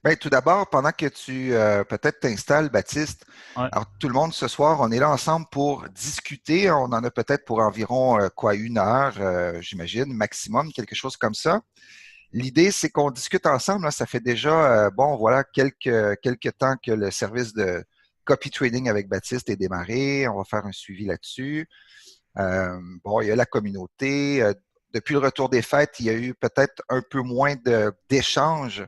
Bien, tout d'abord, pendant que tu peut-être t'installes, Baptiste, Ouais. alors tout le monde ce soir, on est là ensemble pour discuter. On en a peut-être pour environ quoi, 1 heure, j'imagine, maximum, quelque chose comme ça. L'idée, c'est qu'on discute ensemble, là. Ça fait déjà, bon, voilà, quelques temps que le service de copy trading avec Baptiste est démarré. On va faire un suivi là-dessus. Bon, il y a la communauté. Depuis le retour des fêtes, il y a eu peut-être un peu moins d'échanges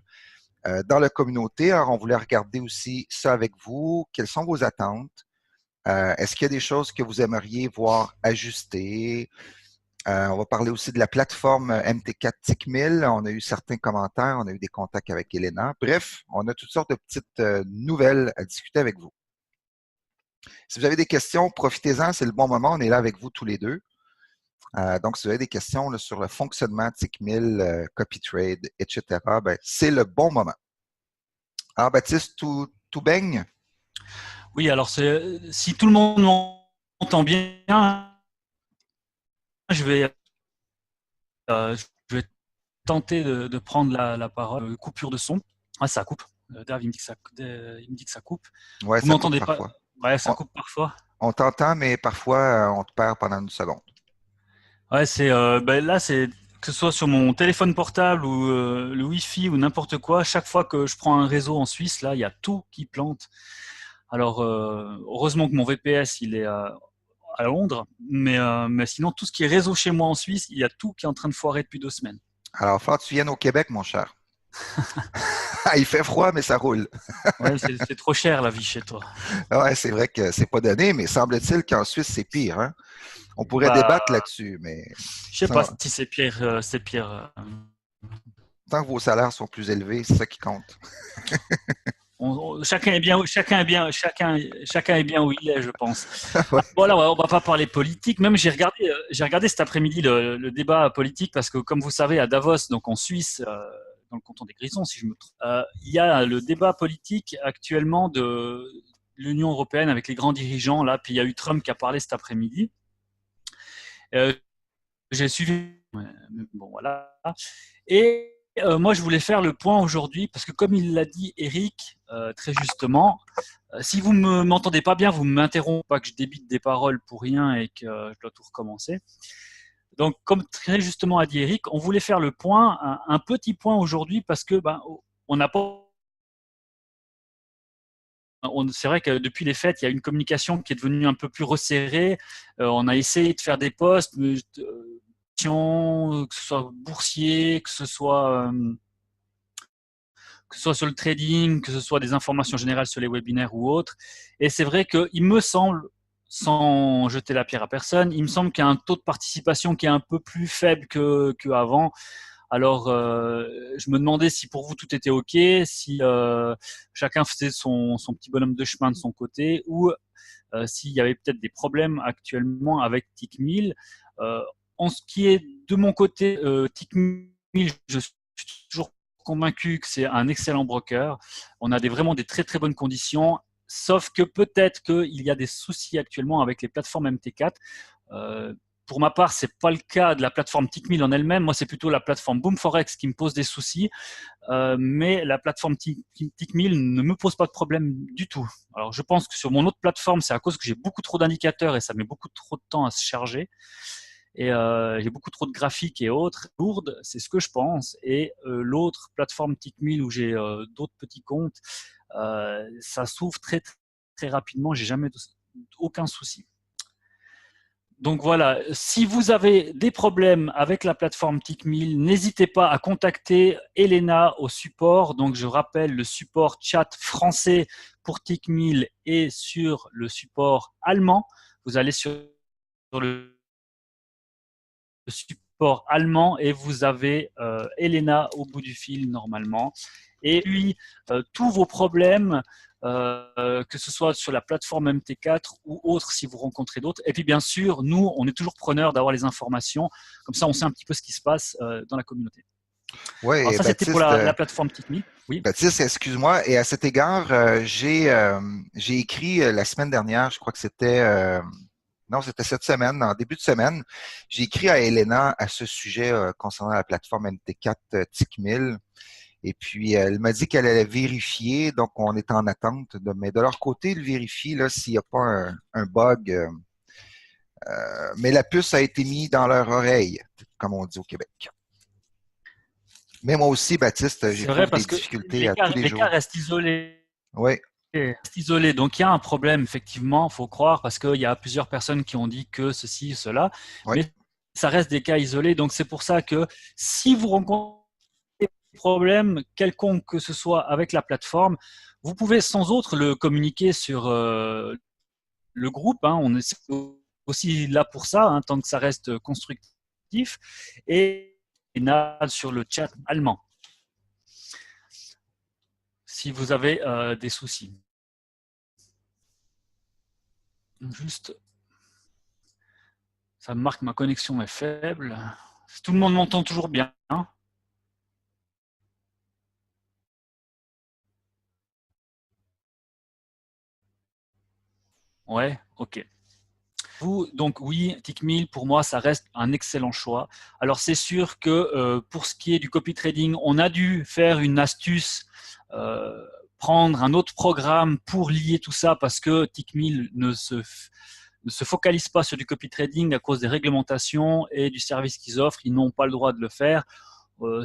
dans la communauté. Alors, on voulait regarder aussi ça avec vous. Quelles sont vos attentes? Est-ce qu'il y a des choses que vous aimeriez voir ajustées? On va parler aussi de la plateforme MT4 TickMill. On a eu certains commentaires, on a eu des contacts avec Elena. Bref, on a toutes sortes de petites nouvelles à discuter avec vous. Si vous avez des questions, profitez-en, c'est le bon moment. On est là avec vous tous les deux. Donc, si vous avez des questions là, sur le fonctionnement de TickMill, CopyTrade, etc., ben, c'est le bon moment. Alors, Baptiste, tout baigne? Oui, alors si tout le monde m'entend bien, je vais, je vais tenter de prendre la parole. Coupure de son. Ah, ça coupe. Dave, il me dit que ça coupe. Ouais, Vous ça coupe m'entendez pas? parfois. Ouais, ça On, coupe parfois. on t'entend, mais parfois, on te perd pendant 1 seconde. Ouais, là, c'est que ce soit sur mon téléphone portable ou le Wi-Fi ou n'importe quoi. Chaque fois que je prends un réseau en Suisse, là, il y a tout qui plante. Alors, heureusement que mon VPS, il est à Londres, mais sinon, tout ce qui est réseau chez moi en Suisse, il y a tout qui est en train de foirer depuis 2 semaines. Alors, il faut que tu viennes au Québec, mon cher. Il fait froid, mais ça roule. Ouais, c'est trop cher la vie chez toi. Ouais, c'est vrai que c'est pas donné, mais semble-t-il qu'en Suisse, c'est pire, hein? On pourrait Bah, débattre là-dessus, mais je sais pas sans- si c'est pire, c'est pire. tant que vos salaires sont plus élevés, c'est ça qui compte. Chacun est bien, chacun est bien où il est, je pense. Ouais. Voilà, on va pas parler politique. Même j'ai regardé cet après-midi le débat politique parce que, comme vous savez, à Davos, donc en Suisse, dans le canton des Grisons, si je me trompe, il y a le débat politique actuellement de l'Union européenne avec les grands dirigeants là. Puis il y a eu Trump qui a parlé cet après-midi. Euh, j'ai suivi. Bon, voilà. Et moi, je voulais faire le point aujourd'hui parce que, comme il l'a dit Eric, très justement, si vous ne m'entendez pas bien, vous m'interrompez, pas que je débite des paroles pour rien et que je dois tout recommencer. Donc, comme très justement a dit Eric, on voulait faire le point, un petit point aujourd'hui parce que on n'a pas. C'est vrai que depuis les fêtes, il y a une communication qui est devenue un peu plus resserrée. On a essayé de faire des posts, mais, que ce soit boursier, que ce soit sur le trading, que ce soit des informations générales sur les webinaires ou autres. Et c'est vrai qu'il me semble, sans jeter la pierre à personne, il me semble qu'il y a un taux de participation qui est un peu plus faible qu'avant. Alors, je me demandais si pour vous tout était OK, si chacun faisait son petit bonhomme de chemin de son côté, ou s'il y avait peut-être des problèmes actuellement avec TickMill. Euh, En ce qui est de mon côté, TickMill, je suis toujours convaincu que c'est un excellent broker. On a vraiment des très très bonnes conditions. Sauf que peut-être qu'il y a des soucis actuellement avec les plateformes MT4. Euh, pour ma part, c'est pas le cas de la plateforme TickMill en elle-même. Moi, c'est plutôt la plateforme BoomForex qui me pose des soucis. Mais la plateforme TickMill ne me pose pas de problème du tout. Alors, je pense que sur mon autre plateforme, c'est à cause que j'ai beaucoup trop d'indicateurs et ça met beaucoup trop de temps à se charger. Et j'ai beaucoup trop de graphiques et autres lourdes, c'est ce que je pense. Et l'autre plateforme TickMill où j'ai d'autres petits comptes, ça s'ouvre très, très rapidement. J'ai jamais aucun souci. Donc voilà, si vous avez des problèmes avec la plateforme TickMill, n'hésitez pas à contacter Elena au support. Donc je rappelle le support chat français pour TickMill et sur le support allemand. Vous allez sur le support allemand et vous avez Elena au bout du fil normalement. Et puis, tous vos problèmes, que ce soit sur la plateforme MT4 ou autre si vous rencontrez d'autres. Et puis, bien sûr, nous, on est toujours preneurs d'avoir les informations. Comme ça, on sait un petit peu ce qui se passe dans la communauté. Alors, Oui, ça, c'était pour Baptiste, la plateforme TickMe. Oui. Baptiste, excuse-moi. Et à cet égard, j'ai écrit la semaine dernière, je crois que c'était non, c'était cette semaine, en début de semaine, j'ai écrit à Elena à ce sujet concernant la plateforme MT4 TickMill. Et puis, elle m'a dit qu'elle allait vérifier, donc on est en attente. Mais de leur côté, ils vérifient là, s'il n'y a pas un bug. Mais la puce a été mise dans leur oreille, comme on dit au Québec. Mais moi aussi, Baptiste, C'est vrai j'éprouve des parce que difficultés à tous les les cas jours. restent isolés. Oui, Restent isolés. Donc il y a un problème, effectivement, il faut croire, parce qu'il y a plusieurs personnes qui ont dit que ceci, cela, oui. mais ça reste des cas isolés. Donc c'est pour ça que si vous rencontrez des problèmes quelconques que ce soit avec la plateforme, vous pouvez sans autre le communiquer sur le groupe. Hein. On est aussi là pour ça, hein, tant que ça reste constructif. Et sur le chat allemand, si vous avez des soucis. Juste, ça me marque que ma connexion est faible. Tout le monde m'entend toujours bien. Hein. Ouais, ok. Vous, donc oui, TickMill, pour moi, ça reste un excellent choix. Alors c'est sûr que pour ce qui est du copy trading, on a dû faire une astuce, prendre un autre programme pour lier tout ça parce que TickMill ne se focalise pas sur du copy trading à cause des réglementations et du service qu'ils offrent. Ils n'ont pas le droit de le faire.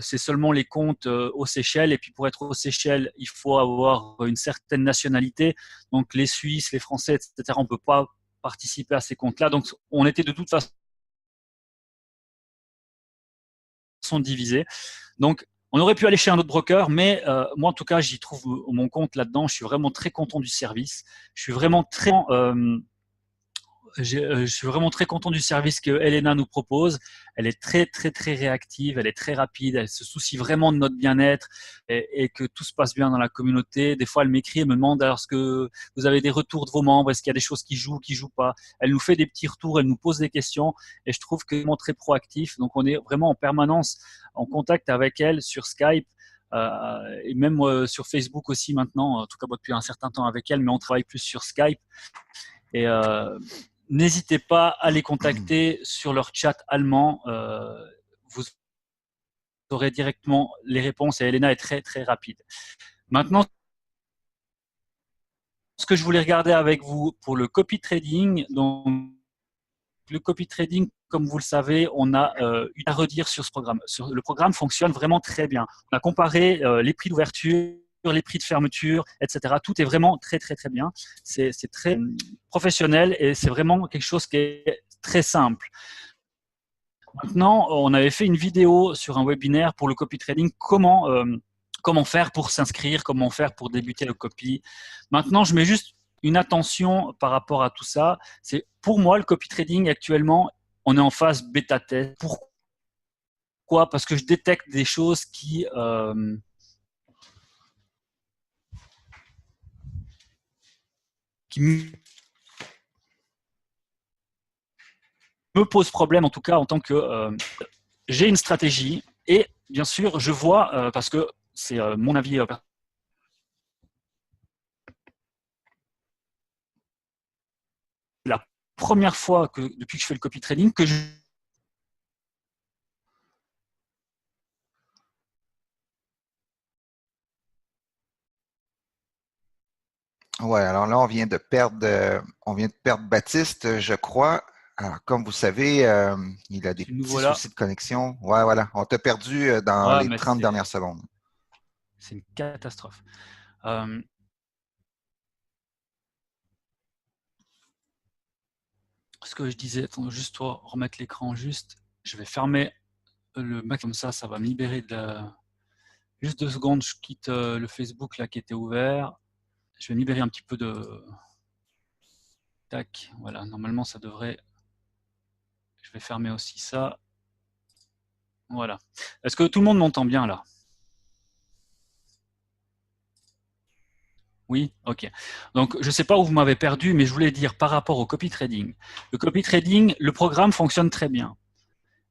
C'est seulement les comptes aux Seychelles. Et puis pour être aux Seychelles, il faut avoir une certaine nationalité. Donc les Suisses, les Français, etc., on ne peut pas participer à ces comptes-là. Donc on était de toute façon divisés. Donc on aurait pu aller chez un autre broker, mais moi en tout cas, j'y trouve mon compte là-dedans. Je suis vraiment très content du service. Je suis vraiment très je suis vraiment très content du service que Elena nous propose. Elle est très, très, très réactive, elle est très rapide, elle se soucie vraiment de notre bien-être et que tout se passe bien dans la communauté. Des fois, elle m'écrit, elle me demande alors est-ce que vous avez des retours de vos membres, est-ce qu'il y a des choses qui jouent pas. Elle nous fait des petits retours, elle nous pose des questions et je trouve que c'est vraiment très proactif. Donc, on est vraiment en permanence en contact avec elle sur Skype. Et même sur Facebook aussi maintenant, en tout cas depuis un certain temps avec elle, mais on travaille plus sur Skype. Et n'hésitez pas à les contacter sur leur chat allemand. Vous aurez directement les réponses et Elena est très très rapide. Maintenant, ce que je voulais regarder avec vous pour le copy trading, donc le copy trading, comme vous le savez, on a à redire sur ce programme. Le programme fonctionne vraiment très bien. On a comparé les prix d'ouverture, les prix de fermeture, etc. Tout est vraiment très, très, très bien. C'est très professionnel et c'est vraiment quelque chose qui est très simple. Maintenant, on avait fait une vidéo sur un webinaire pour le copy trading, comment faire pour s'inscrire, comment faire pour débuter le copy. Maintenant, je mets juste une attention par rapport à tout ça. C'est pour moi, le copy trading actuellement, on est en phase bêta test. Pourquoi? Parce que je détecte des choses qui me posent problème, en tout cas en tant que j'ai une stratégie et bien sûr, je vois, parce que c'est mon avis la première fois depuis que je fais le copy trading que je Ouais, alors là, on vient de perdre Baptiste, je crois. Alors, comme vous savez, il a des petits voilà. soucis de connexion. Ouais, voilà. On t'a perdu dans Ouais, les mais 30 dernières secondes. c'est une catastrophe. Ce que je disais, attends, juste toi, remettre l'écran juste. Je vais fermer le max comme ça va me libérer de juste 2 secondes, je quitte le Facebook là qui était ouvert. Je vais me libérer un petit peu de. Tac, voilà, normalement ça devrait. Je vais fermer aussi ça. Voilà. Est-ce que tout le monde m'entend bien là? Oui, ok. Donc, je ne sais pas où vous m'avez perdu, mais je voulais dire par rapport au copy trading. Le copy trading, le programme fonctionne très bien.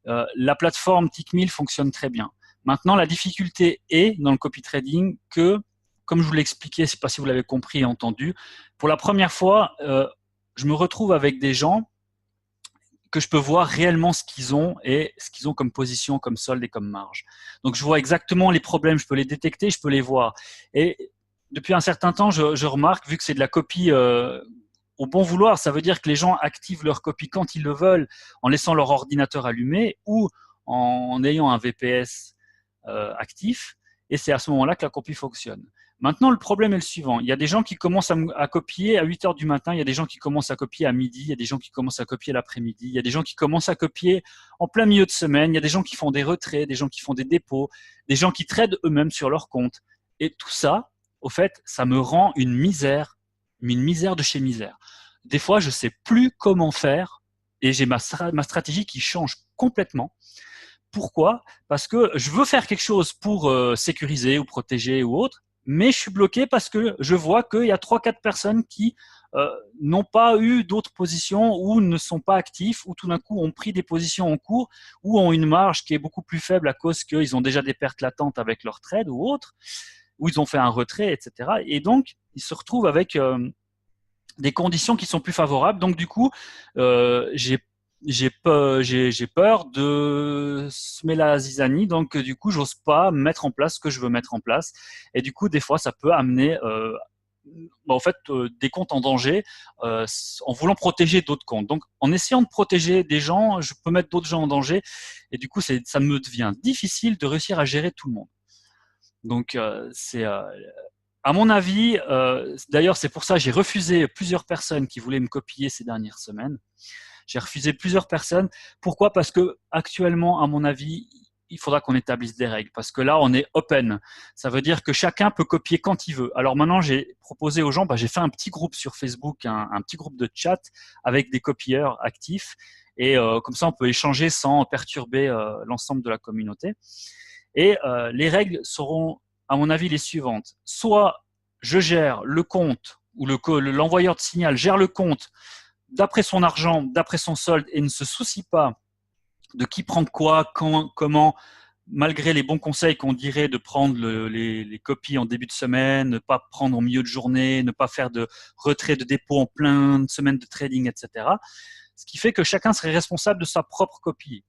La plateforme TickMill fonctionne très bien. Maintenant, la difficulté est dans le copy trading que, comme je vous l'ai expliqué, je ne sais pas si vous l'avez compris et entendu, pour la première fois, je me retrouve avec des gens que je peux voir réellement ce qu'ils ont et ce qu'ils ont comme position, comme solde et comme marge. Donc, je vois exactement les problèmes, je peux les détecter, je peux les voir. Et depuis un certain temps, je remarque, vu que c'est de la copie au bon vouloir, ça veut dire que les gens activent leur copie quand ils le veulent, en laissant leur ordinateur allumé ou en ayant un VPS actif. Et c'est à ce moment-là que la copie fonctionne. Maintenant, le problème est le suivant. Il y a des gens qui commencent à copier à 8 heures du matin, il y a des gens qui commencent à copier à midi, il y a des gens qui commencent à copier l'après-midi, il y a des gens qui commencent à copier en plein milieu de semaine, il y a des gens qui font des retraits, des gens qui font des dépôts, des gens qui tradent eux-mêmes sur leur compte. Et tout ça, au fait, ça me rend une misère de chez misère. Des fois, je ne sais plus comment faire et j'ai ma stratégie qui change complètement. Pourquoi? Parce que je veux faire quelque chose pour sécuriser ou protéger ou autre, mais je suis bloqué parce que je vois qu'il y a 3-4 personnes qui n'ont pas eu d'autres positions ou ne sont pas actifs ou tout d'un coup ont pris des positions en cours ou ont une marge qui est beaucoup plus faible à cause qu'ils ont déjà des pertes latentes avec leur trade ou autre, ou ils ont fait un retrait, etc. Et donc, ils se retrouvent avec des conditions qui sont plus favorables. Donc, du coup, j'ai peur de semer la zizanie, donc du coup, j'ose pas mettre en place ce que je veux mettre en place. Et du coup, des fois, ça peut amener en fait, des comptes en danger en voulant protéger d'autres comptes. Donc, en essayant de protéger des gens, je peux mettre d'autres gens en danger. Et du coup, ça me devient difficile de réussir à gérer tout le monde. Donc, à mon avis, d'ailleurs, c'est pour ça que j'ai refusé plusieurs personnes qui voulaient me copier ces dernières semaines. J'ai refusé plusieurs personnes. Pourquoi? Parce que actuellement, à mon avis, il faudra qu'on établisse des règles. Parce que là, on est open. Ça veut dire que chacun peut copier quand il veut. Alors maintenant, j'ai proposé aux gens, j'ai fait un petit groupe sur Facebook, un petit groupe de chat avec des copieurs actifs. Et comme ça, on peut échanger sans perturber l'ensemble de la communauté. Et les règles seront, à mon avis, les suivantes. Soit je gère le compte ou l'envoyeur de signal gère le compte d'après son argent, d'après son solde et ne se soucie pas de qui prend quoi, quand, comment, malgré les bons conseils qu'on dirait de prendre les copies en début de semaine, ne pas prendre en milieu de journée, ne pas faire de retrait de dépôt en pleine semaine de trading, etc. Ce qui fait que chacun serait responsable de sa propre copie.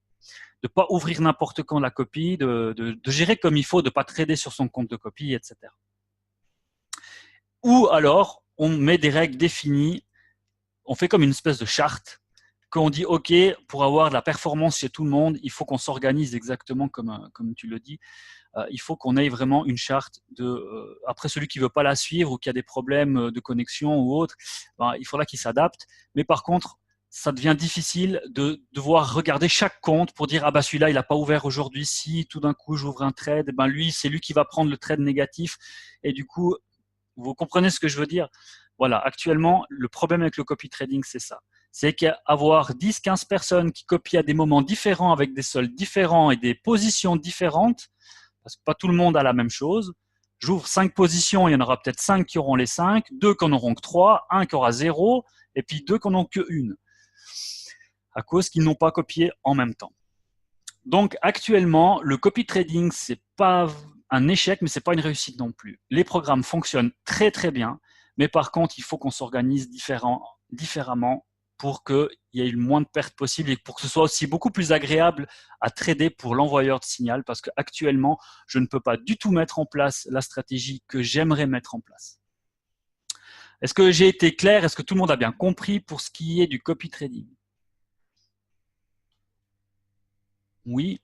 De ne pas ouvrir n'importe quand la copie, de gérer comme il faut, de ne pas trader sur son compte de copie, etc. Ou alors, on met des règles définies, on fait comme une espèce de charte, qu'on dit, OK, pour avoir de la performance chez tout le monde, il faut qu'on s'organise exactement comme tu le dis. Il faut qu'on ait vraiment une charte après celui qui ne veut pas la suivre ou qui a des problèmes de connexion ou autre, il faudra qu'il s'adapte. Mais par contre, ça devient difficile de devoir regarder chaque compte pour dire celui-là il n'a pas ouvert aujourd'hui, si tout d'un coup j'ouvre un trade, lui c'est lui qui va prendre le trade négatif et du coup vous comprenez ce que je veux dire. Voilà, actuellement le problème avec le copy trading c'est ça, c'est qu'avoir 10-15 personnes qui copient à des moments différents avec des soldes différents et des positions différentes, parce que pas tout le monde a la même chose. J'ouvre 5 positions, il y en aura peut-être 5 qui auront les 5, 2 qui n'en auront que 3, 1 qui aura 0 et puis 2 qui n'en ont que 1. À cause qu'ils n'ont pas copié en même temps. Donc actuellement, le copy trading, c'est pas un échec, mais c'est pas une réussite non plus. Les programmes fonctionnent très très bien, mais par contre, il faut qu'on s'organise différemment pour qu'il y ait le moins de pertes possible et pour que ce soit aussi beaucoup plus agréable à trader pour l'envoyeur de signal, parce qu'actuellement, je ne peux pas du tout mettre en place la stratégie que j'aimerais mettre en place. Est-ce que j'ai été clair? Est-ce que tout le monde a bien compris pour ce qui est du copy trading? Oui.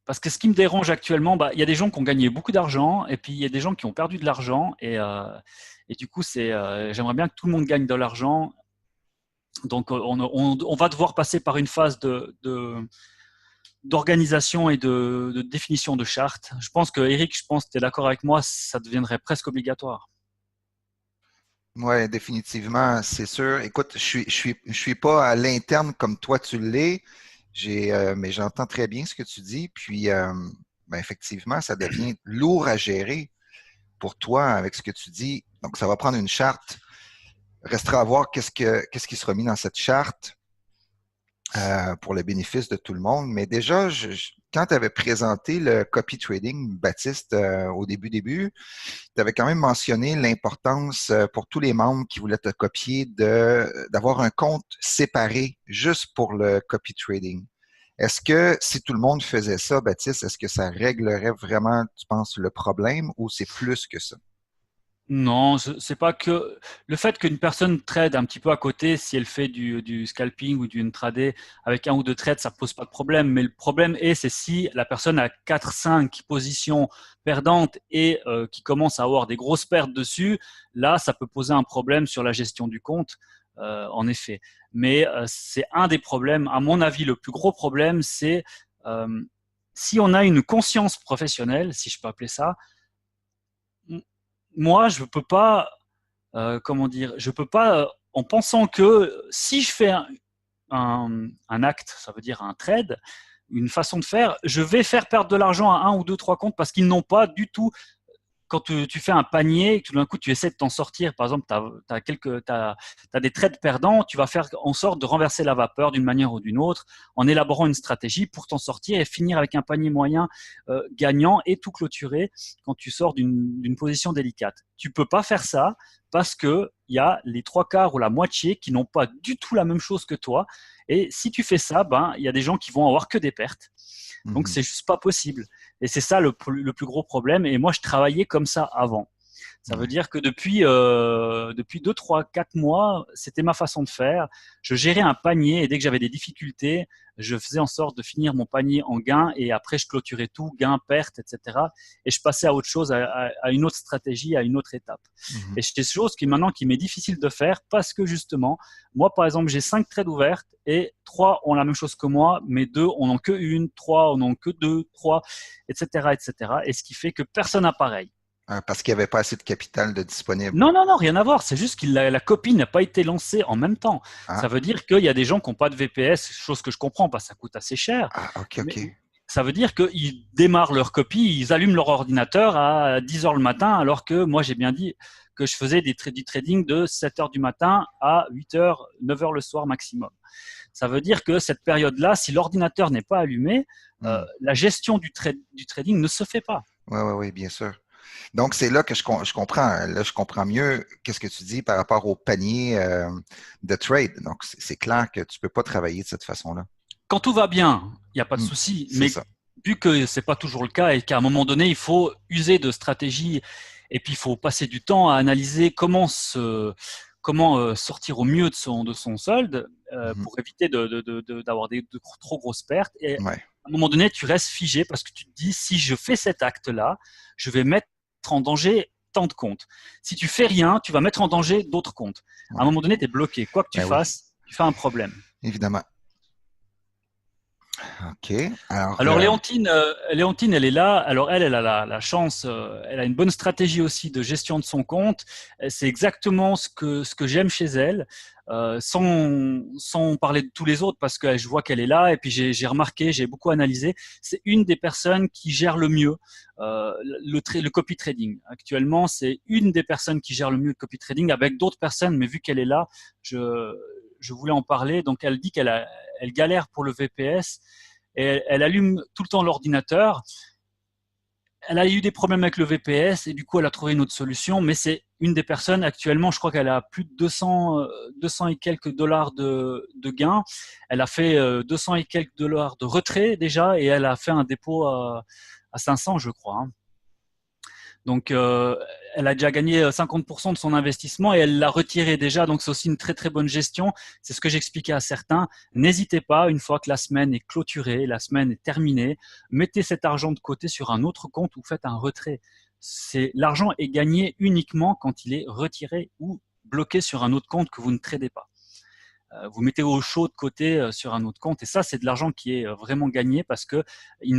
Parce que ce qui me dérange actuellement, il y a des gens qui ont gagné beaucoup d'argent et puis il y a des gens qui ont perdu de l'argent et du coup, j'aimerais bien que tout le monde gagne de l'argent. Donc, on va devoir passer par une phase d'organisation et de définition de charte. Je pense que Eric, tu es d'accord avec moi, ça deviendrait presque obligatoire. Oui, définitivement, c'est sûr. Écoute, je suis pas à l'interne comme toi tu l'es, mais j'entends très bien ce que tu dis. Puis, effectivement, ça devient lourd à gérer pour toi avec ce que tu dis. Donc, ça va prendre une charte. Restera à voir qu'est-ce qui sera mis dans cette charte. pour le bénéfice de tout le monde. Mais déjà, quand tu avais présenté le copy trading, Baptiste, au début, tu avais quand même mentionné l'importance pour tous les membres qui voulaient te copier d'avoir un compte séparé juste pour le copy trading. Est-ce que si tout le monde faisait ça, Baptiste, est-ce que ça réglerait vraiment, tu penses, le problème ou c'est plus que ça? Non, c'est pas que le fait qu'une personne trade un petit peu à côté, si elle fait du scalping ou du intraday avec un ou deux trades, ça pose pas de problème. Mais le problème c'est si la personne a 4, 5 positions perdantes et qui commence à avoir des grosses pertes dessus, là, ça peut poser un problème sur la gestion du compte, en effet. Mais c'est un des problèmes. À mon avis, le plus gros problème, c'est euh, si on a une conscience professionnelle, si je peux appeler ça. Moi, je peux pas, comment dire, je peux pas, en pensant que si je fais un acte, ça veut dire un trade, une façon de faire, je vais faire perdre de l'argent à un ou deux, trois comptes parce qu'ils n'ont pas du tout. Quand tu fais un panier et que tout d'un coup tu essaies de t'en sortir, par exemple, tu as des trades perdants, tu vas faire en sorte de renverser la vapeur d'une manière ou d'une autre en élaborant une stratégie pour t'en sortir et finir avec un panier moyen gagnant et tout clôturer quand tu sors d'une position délicate. Tu peux pas faire ça parce que il y a les trois quarts ou la moitié qui n'ont pas du tout la même chose que toi. Et si tu fais ça, ben il y a des gens qui vont avoir que des pertes. Donc, Mhm. c'est juste pas possible. Et c'est ça le plus gros problème. Et moi, je travaillais comme ça avant. Ça veut Ouais. dire que depuis 2, 3, 4 mois, c'était ma façon de faire. Je gérais un panier et dès que j'avais des difficultés, je faisais en sorte de finir mon panier en gain et après, je clôturais tout, gain, perte, etc. Et je passais à autre chose, à une autre stratégie, à une autre étape. Mhm. Et c'est des choses qui maintenant qui m'est difficile de faire parce que justement, moi, par exemple, j'ai 5 trades ouvertes et 3 ont la même chose que moi, mais 2 en ont que une, 3 en ont que 2, 3, etc., etc. Et ce qui fait que personne n'a pareil. Parce qu'il n'y avait pas assez de capital de disponible. Non, non, non, rien à voir. C'est juste que la copie n'a pas été lancée en même temps. Ça Ah, veut dire qu'il y a des gens qui n'ont pas de VPS, chose que je comprends parce que ça coûte assez cher. ok, Mais ok. ça veut dire qu'ils démarrent leur copie, ils allument leur ordinateur à 10 heures le matin, alors que moi, j'ai bien dit que je faisais du trading de 7 heures du matin à 8 heures, 9 heures le soir maximum. Ça veut dire que cette période-là, si l'ordinateur n'est pas allumé, Hmm. la gestion du trading ne se fait pas. Oui, oui, oui, bien sûr. Donc, c'est là que je comprends. Là, je comprends mieux qu'est-ce que tu dis par rapport au panier de trade. Donc, c'est clair que tu ne peux pas travailler de cette façon-là. Quand tout va bien, il n'y a pas de Hmm. souci. C'est Mais ça. vu que c'est pas toujours le cas et qu'à un moment donné, il faut user de stratégies et puis il faut passer du temps à analyser comment sortir au mieux de son solde Mhm. pour éviter d'avoir de trop grosses pertes. Et à Ouais. un moment donné, tu restes figé parce que tu te dis, si je fais cet acte-là, je vais mettre en danger tant de comptes. Si tu fais rien, tu vas mettre en danger d'autres comptes. À un Ouais. moment donné, tu es bloqué. Quoi que tu Ben oui, fasses, tu fais un problème. évidemment. OK. Alors, Alors Léontine, elle est là. Alors elle a la chance, elle a une bonne stratégie aussi de gestion de son compte. C'est exactement ce que j'aime chez elle, sans parler de tous les autres parce que je vois qu'elle est là et puis j'ai remarqué, j'ai beaucoup analysé. C'est une des personnes qui gère le mieux le copy trading. Actuellement, c'est une des personnes qui gère le mieux le copy trading avec d'autres personnes, mais vu qu'elle est là, je voulais en parler. Donc elle dit elle galère pour le VPS et elle allume tout le temps l'ordinateur. Elle a eu des problèmes avec le VPS et du coup elle a trouvé une autre solution, mais c'est une des personnes actuellement, je crois qu'elle a plus de 200 et quelques dollars de gains. Elle a fait 200 et quelques dollars de retrait déjà et elle a fait un dépôt à 500 je crois, hein. Donc, elle a déjà gagné 50% de son investissement et elle l'a retiré déjà. Donc, c'est aussi une très, très bonne gestion. C'est ce que j'expliquais à certains. N'hésitez pas, une fois que la semaine est clôturée, la semaine est terminée, mettez cet argent de côté sur un autre compte ou faites un retrait. L'argent est gagné uniquement quand il est retiré ou bloqué sur un autre compte que vous ne tradez pas. Vous mettez au chaud de côté sur un autre compte et ça, c'est de l'argent qui est vraiment gagné parce qu'il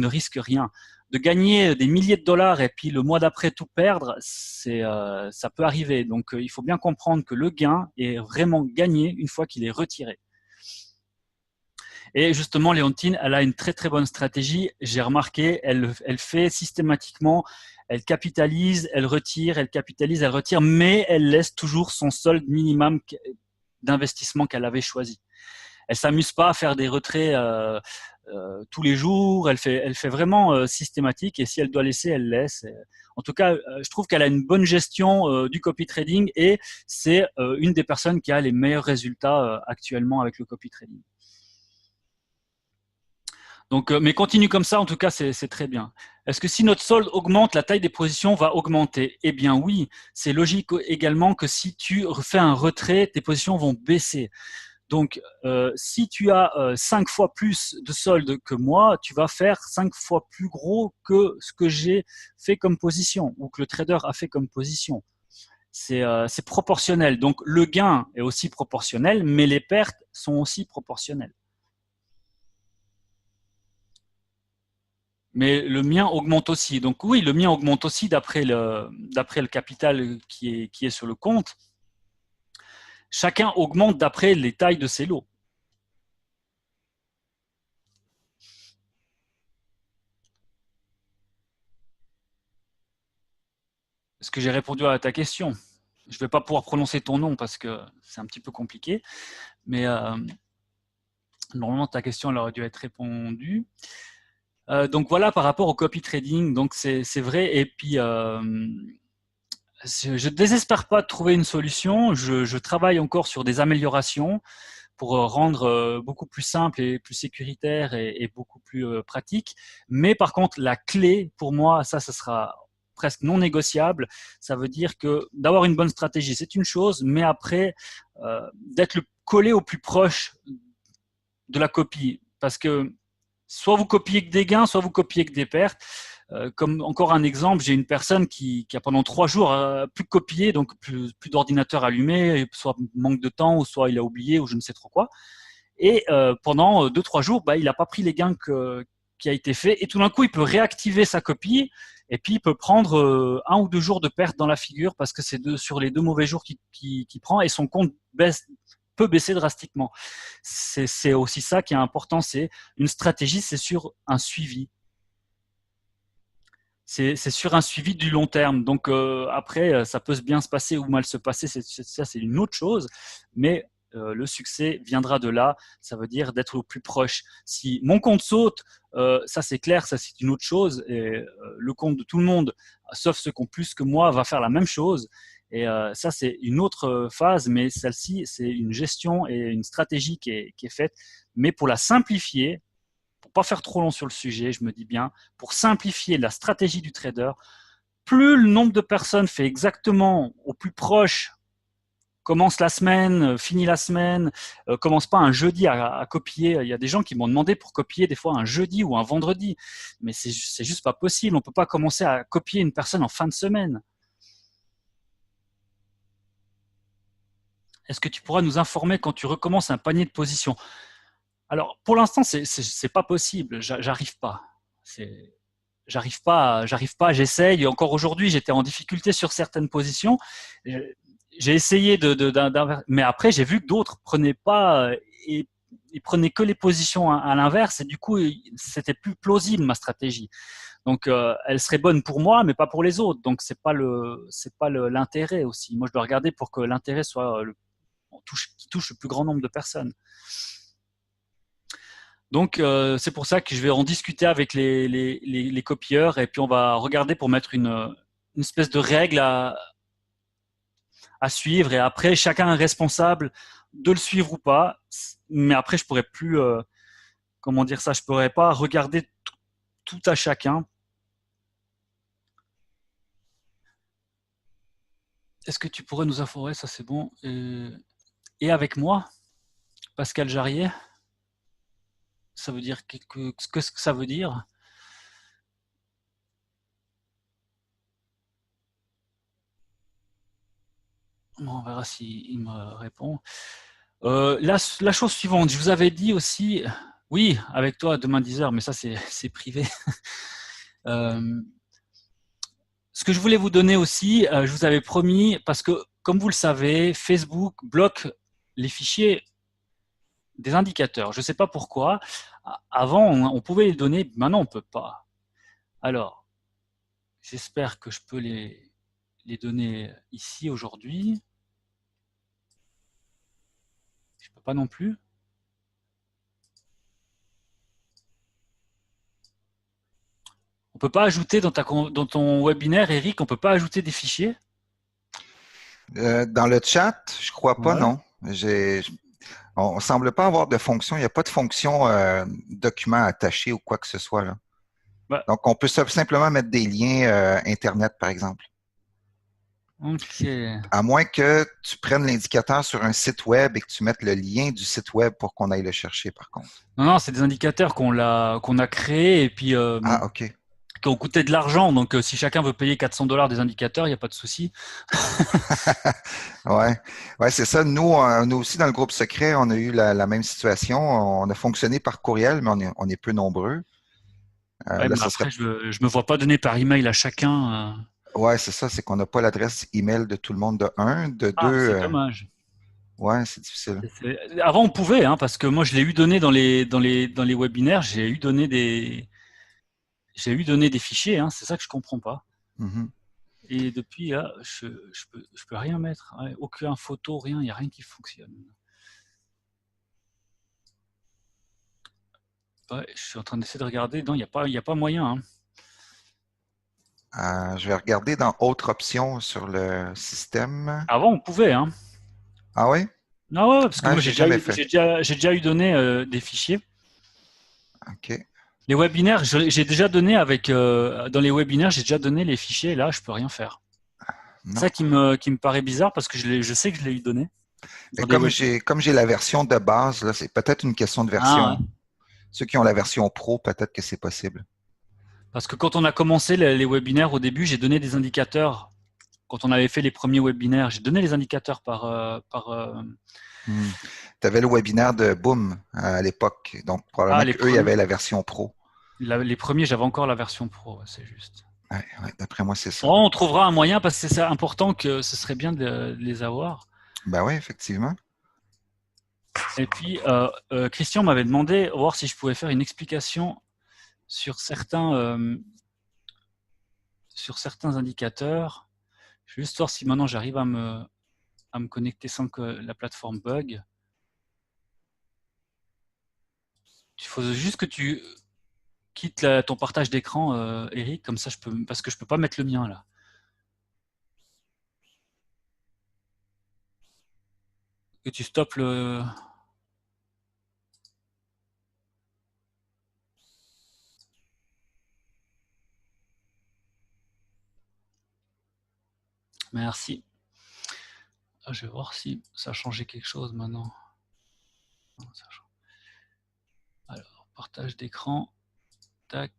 ne risque rien. De gagner des milliers de dollars et puis le mois d'après tout perdre, ça peut arriver. Donc, il faut bien comprendre que le gain est vraiment gagné une fois qu'il est retiré. Et justement, Léontine, elle a une très très bonne stratégie. J'ai remarqué, elle fait systématiquement, elle capitalise, elle retire, elle capitalise, elle retire, mais elle laisse toujours son solde minimum d'investissement qu'elle avait choisi. Elle s'amuse pas à faire des retraits tous les jours. Elle fait vraiment systématique. Et si elle doit laisser, elle laisse. En tout cas, je trouve qu'elle a une bonne gestion du copy trading et c'est une des personnes qui a les meilleurs résultats actuellement avec le copy trading. Donc, mais continue comme ça, en tout cas, c'est très bien. Est-ce que si notre solde augmente, la taille des positions va augmenter? Eh bien oui, c'est logique également que si tu fais un retrait, tes positions vont baisser. Donc, si tu as 5 fois plus de solde que moi, tu vas faire 5 fois plus gros que ce que j'ai fait comme position ou que le trader a fait comme position. C'est proportionnel. Donc, le gain est aussi proportionnel, mais les pertes sont aussi proportionnelles. Mais le mien augmente aussi. Donc oui, le mien augmente aussi d'après le capital qui est sur le compte. Chacun augmente d'après les tailles de ses lots. Est-ce que j'ai répondu à ta question? Je ne vais pas pouvoir prononcer ton nom parce que c'est un petit peu compliqué. Mais normalement, ta question elle aurait dû être répondue. Donc voilà, par rapport au copy trading, donc c'est vrai. Et puis, je ne désespère pas de trouver une solution. Je travaille encore sur des améliorations pour rendre beaucoup plus simple et plus sécuritaire et beaucoup plus pratique. Mais par contre, la clé pour moi, ça sera presque non négociable. Ça veut dire que d'avoir une bonne stratégie, c'est une chose, mais après, d'être le collé au plus proche de la copie. Parce que soit vous copiez que des gains, soit vous copiez que des pertes. Comme encore un exemple, j'ai une personne qui a pendant 3 jours plus copié, donc plus d'ordinateur allumé, soit manque de temps, ou soit il a oublié, ou je ne sais trop quoi. Et pendant 2-3 jours, bah, il n'a pas pris les gains qui a été fait. Et tout d'un coup, il peut réactiver sa copie. Et puis, il peut prendre 1 ou 2 jours de perte dans la figure parce que c'est sur les 2 mauvais jours qu'il prend et son compte peut baisser drastiquement. C'est aussi ça qui est important. C'est une stratégie, c'est sur un suivi. C'est sur un suivi du long terme. Donc après, ça peut bien se passer ou mal se passer. Ça, c'est une autre chose. Mais le succès viendra de là. Ça veut dire d'être au plus proche. Si mon compte saute, ça c'est clair, ça c'est une autre chose. Et le compte de tout le monde, sauf ceux qui ont plus que moi, va faire la même chose. Et ça c'est une autre phase. Mais celle-ci, c'est une gestion et une stratégie qui est faite. Mais pour la simplifier, pour pas faire trop long sur le sujet, je me dis bien, pour simplifier la stratégie du trader, plus le nombre de personnes fait exactement au plus proche, commence la semaine, finit la semaine, commence pas un jeudi à copier. Il y a des gens qui m'ont demandé pour copier des fois un jeudi ou un vendredi, mais c'est juste pas possible. On peut pas commencer à copier une personne en fin de semaine. Est-ce que tu pourras nous informer quand tu recommences un panier de position? Alors, pour l'instant, c'est pas possible. J'arrive pas. J'arrive pas. J'essaye. Encore aujourd'hui, j'étais en difficulté sur certaines positions. J'ai essayé mais après, j'ai vu que d'autres prenaient pas et ils prenaient que les positions à l'inverse et du coup, c'était plus plausible ma stratégie. Donc, elle serait bonne pour moi, mais pas pour les autres. Donc, c'est pas l'intérêt aussi. Moi, je dois regarder pour que l'intérêt soit qui touche le plus grand nombre de personnes. Donc, c'est pour ça que je vais en discuter avec les copieurs et puis on va regarder pour mettre une espèce de règle à suivre. Et après, chacun est responsable de le suivre ou pas. Mais après, je pourrais plus, comment dire ça, je pourrais pas regarder tout à chacun. Est-ce que tu pourrais nous informer, ça c'est bon, et avec moi, Pascal Jarrier, ça veut dire ce que ça veut dire? Bon, on verra s'il me répond. La chose suivante, je vous avais dit aussi, oui, avec toi demain 10h, mais ça c'est privé. Ce que je voulais vous donner aussi, je vous avais promis, parce que comme vous le savez, Facebook bloque les fichiers des indicateurs. Je ne sais pas pourquoi. Avant, on pouvait les donner, maintenant on ne peut pas. Alors, j'espère que je peux les donner ici aujourd'hui. Je ne peux pas non plus. On peut pas ajouter dans ton webinaire, Eric, on peut pas ajouter des fichiers? Dans le chat, je crois pas, Ouais. non. On ne semble pas avoir de fonction. Il n'y a pas de fonction document attaché ou quoi que ce soit là. Bah, Donc, on peut simplement mettre des liens Internet, par exemple. ok. À moins que tu prennes l'indicateur sur un site web et que tu mettes le lien du site web pour qu'on aille le chercher, par contre. Non, non, c'est des indicateurs qu'on a créés et puis Ah, OK. qui ont coûté de l'argent. Donc, si chacun veut payer 400 $ des indicateurs, il n'y a pas de souci. Ouais, ouais, c'est ça. Nous aussi, dans le groupe secret, on a eu la même situation. On a fonctionné par courriel, mais on est peu nombreux. Ouais, Là, mais ça serait. après, je me vois pas donner par email à chacun. Ouais, c'est ça, c'est qu'on n'a pas l'adresse email de tout le monde de un. De deux, Ah, c'est dommage. ouais, c'est difficile. Avant, on pouvait, hein, parce que moi, je l'ai eu donné dans les webinaires. J'ai eu donné des fichiers. Hein, c'est ça que je comprends pas. Mhm. Et depuis là, je peux rien mettre. Ouais, aucune photo, rien. Il n'y a rien qui fonctionne. Ouais, je suis en train d'essayer de regarder. Non, il y a pas moyen. Hein. Je vais regarder dans autres options sur le système. Avant, on pouvait. Hein. Ah oui? Ah ouais, parce que Ah, moi, j'ai j'ai déjà jamais eu, fait. j'ai déjà eu donné des fichiers. OK. Les webinaires, j'ai déjà donné dans les webinaires, j'ai déjà donné les fichiers. Et là, je peux rien faire. C'est Non. ça qui me paraît bizarre parce que je sais que je l'ai eu donné Et dans des webinaires. comme j'ai la version de base, là, c'est peut-être une question de Ah version. ouais. Ceux qui ont la version pro, peut-être que c'est possible. Parce que quand on a commencé les webinaires au début, j'ai donné des indicateurs. Quand on avait fait les premiers webinaires, j'ai donné les indicateurs par. Tu avais le webinaire de Boom à l'époque. Donc, Ah, probablement les qu'eux, il y premiers. avait la version pro. Les premiers, j'avais encore la version pro, ouais, c'est juste. Ouais, ouais, d'après moi, c'est ça. Bon, on trouvera un moyen parce que c'est important que ce serait bien de les avoir. Ben oui, effectivement. Et puis, Christian m'avait demandé voir si je pouvais faire une explication sur certains indicateurs. Je vais juste voir si maintenant j'arrive à me connecter sans que la plateforme bug. Il faut juste que tu quittes ton partage d'écran, Eric, comme ça parce que je peux pas mettre le mien là. Que tu stoppes le. Merci. Je vais voir si ça a changé quelque chose maintenant. Non, alors, partage d'écran. Tac.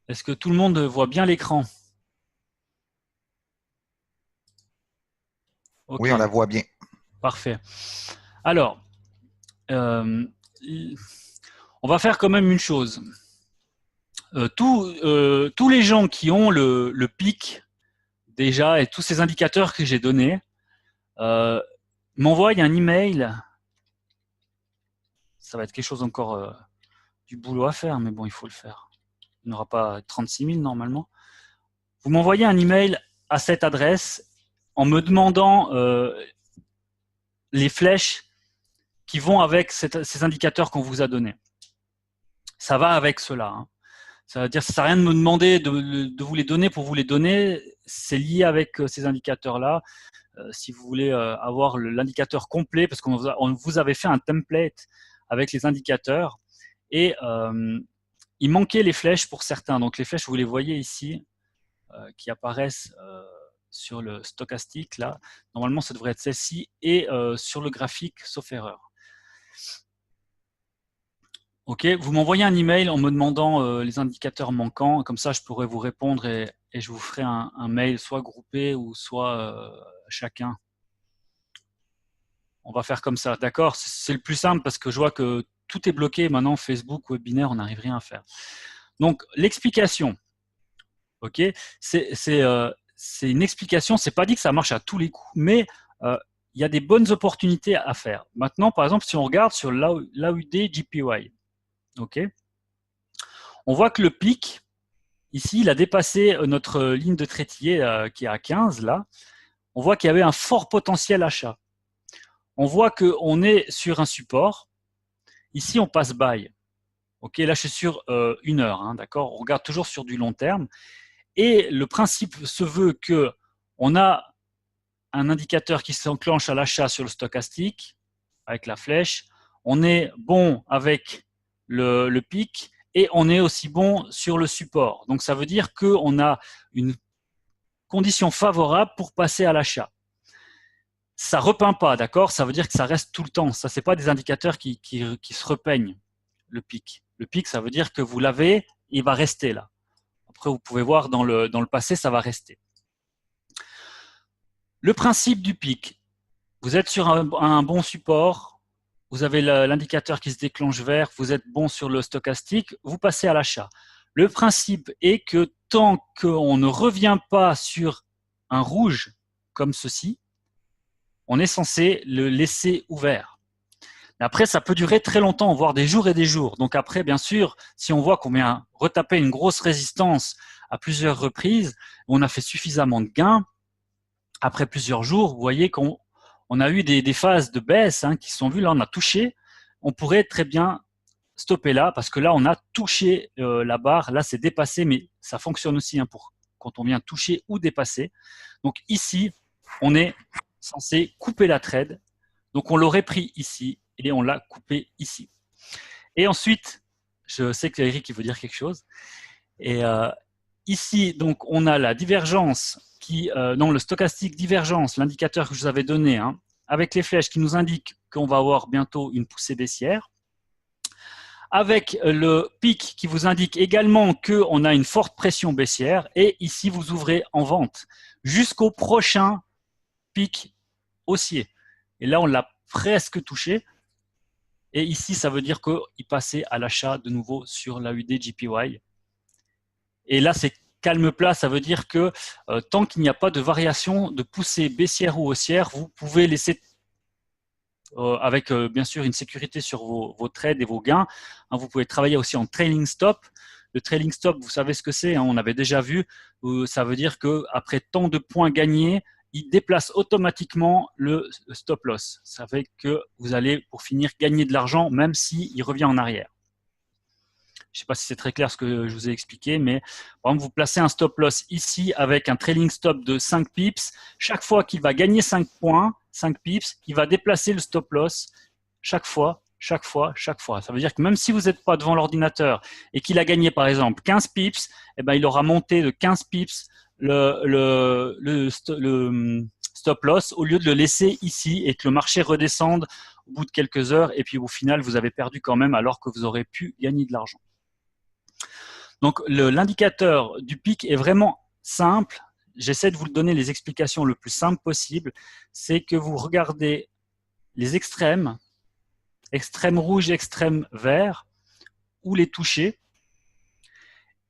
Est-ce que tout le monde voit bien l'écran? Oui, Ok, on la voit bien. parfait. Alors, on va faire quand même une chose. Tous les gens qui ont le pic déjà et tous ces indicateurs que j'ai donnés m'envoient un email. Ça va être quelque chose encore du boulot à faire, mais bon, il faut le faire. Il n'y aura pas 36 000 normalement. Vous m'envoyez un email à cette adresse en me demandant les flèches qui vont avec ces indicateurs qu'on vous a donnés. Ça va avec cela. Hein. Ça veut dire que ça ne sert à rien de me demander de vous les donner pour vous les donner. C'est lié avec ces indicateurs-là. Si vous voulez avoir l'indicateur complet, parce qu'on vous avait fait un template avec les indicateurs et il manquait les flèches pour certains. Donc les flèches, vous les voyez ici, qui apparaissent sur le stochastique. Là, normalement, ça devrait être celle-ci et sur le graphique, sauf erreur. Ok, vous m'envoyez un email en me demandant les indicateurs manquants, comme ça je pourrais vous répondre et je vous ferai un mail soit groupé ou soit chacun. On va faire comme ça, d'accord? C'est le plus simple parce que je vois que tout est bloqué maintenant, Facebook, webinaire, on n'arrive rien à faire. Donc l'explication, ok, c'est une explication, c'est pas dit que ça marche à tous les coups, mais il y a des bonnes opportunités à faire. Maintenant, par exemple, si on regarde sur l'AUD JPY, ok, on voit que le pic, ici, il a dépassé notre ligne de Trétillé qui est à 15, là. On voit qu'il y avait un fort potentiel achat. On voit qu'on est sur un support. Ici, on passe buy. Ok, là, je suis sur 1 heure, hein, d'accord? On regarde toujours sur du long terme. Et le principe se veut qu'on a un indicateur qui s'enclenche à l'achat sur le stochastique, avec la flèche. On est bon avec le pic et on est aussi bon sur le support. Donc, ça veut dire qu'on a une condition favorable pour passer à l'achat. Ça ne repeint pas, d'accord? Ça veut dire que ça reste tout le temps. Ça, ce n'est pas des indicateurs qui se repeignent, le pic. Le pic, ça veut dire que vous l'avez, il va rester là. Après, vous pouvez voir dans le passé, ça va rester. Le principe du pic, vous êtes sur un bon support, vous avez l'indicateur qui se déclenche vert, vous êtes bon sur le stochastique, vous passez à l'achat. Le principe est que tant qu'on ne revient pas sur un rouge comme ceci, on est censé le laisser ouvert. Après, ça peut durer très longtemps, voire des jours et des jours. Donc après, bien sûr, si on voit qu'on vient retaper une grosse résistance à plusieurs reprises, on a fait suffisamment de gains, après plusieurs jours, vous voyez qu'on a eu des phases de baisse qui se sont vues. Là, on a touché. On pourrait très bien stopper là, parce que là, on a touché la barre. Là, c'est dépassé, mais ça fonctionne aussi pour quand on vient toucher ou dépasser. Donc ici, on est censé couper la trade. Donc on l'aurait pris ici et on l'a coupé ici. Et ensuite, je sais que Eric il veut dire quelque chose. Et ici, donc, on a la divergence non, le stochastique divergence, l'indicateur que je vous avais donné, avec les flèches qui nous indiquent qu'on va avoir bientôt une poussée baissière. Avec le pic qui vous indique également qu'on a une forte pression baissière. Et ici, vous ouvrez en vente jusqu'au prochain pic haussier. Et là, on l'a presque touché. Et ici, ça veut dire qu'il passait à l'achat de nouveau sur l'AUD JPY. Et là, c'est calme plat, ça veut dire que tant qu'il n'y a pas de variation de poussée baissière ou haussière, vous pouvez laisser, avec bien sûr une sécurité sur vos trades et vos gains, vous pouvez travailler aussi en trailing stop. Le trailing stop, vous savez ce que c'est, on avait déjà vu, ça veut dire qu'après tant de points gagnés, il déplace automatiquement le stop loss. Ça fait que vous allez, pour finir, gagner de l'argent, même s'il revient en arrière. Je ne sais pas si c'est très clair ce que je vous ai expliqué, mais par exemple, vous placez un stop loss ici avec un trailing stop de 5 pips. Chaque fois qu'il va gagner 5 points, 5 pips, il va déplacer le stop loss chaque fois, chaque fois, chaque fois. Ça veut dire que même si vous n'êtes pas devant l'ordinateur et qu'il a gagné par exemple 15 pips, eh ben, il aura monté de 15 pips le stop loss au lieu de le laisser ici et que le marché redescende au bout de quelques heures et puis au final, vous avez perdu quand même alors que vous aurez pu gagner de l'argent. Donc, l'indicateur du pic est vraiment simple. J'essaie de vous donner les explications le plus simple possible. C'est que vous regardez les extrêmes, extrême rouge, extrême vert, ou les toucher,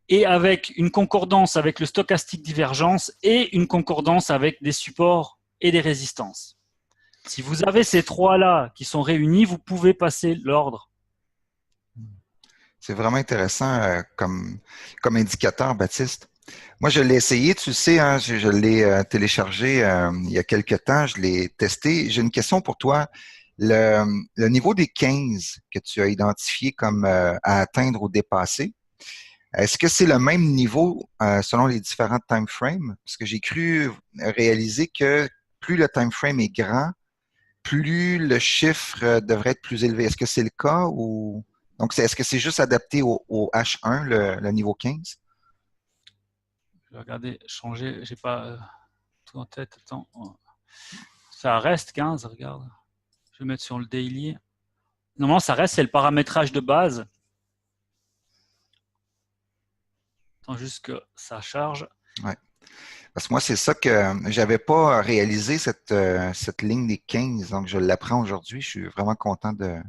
et avec une concordance avec le stochastique divergence et une concordance avec des supports et des résistances. Si vous avez ces trois-là qui sont réunis, vous pouvez passer l'ordre. C'est vraiment intéressant comme indicateur, Baptiste. Moi, je l'ai essayé, tu sais, je l'ai téléchargé il y a quelques temps, je l'ai testé. J'ai une question pour toi. Le niveau des 15 que tu as identifié comme à atteindre ou dépasser, est-ce que c'est le même niveau selon les différents time frames? Parce que j'ai cru réaliser que plus le time frame est grand, plus le chiffre devrait être plus élevé. Est-ce que c'est le cas ou... Donc, est-ce que c'est juste adapté au H1, le niveau 15? Je vais regarder, changer, j'ai pas tout en tête. Attends, ça reste 15, regarde. Je vais mettre sur le daily. Normalement, ça reste, c'est le paramétrage de base. Attends juste que ça charge. Ouais. Parce que moi, c'est ça que j'avais pas réalisé, cette ligne des 15. Donc, je l'apprends aujourd'hui. Je suis vraiment content de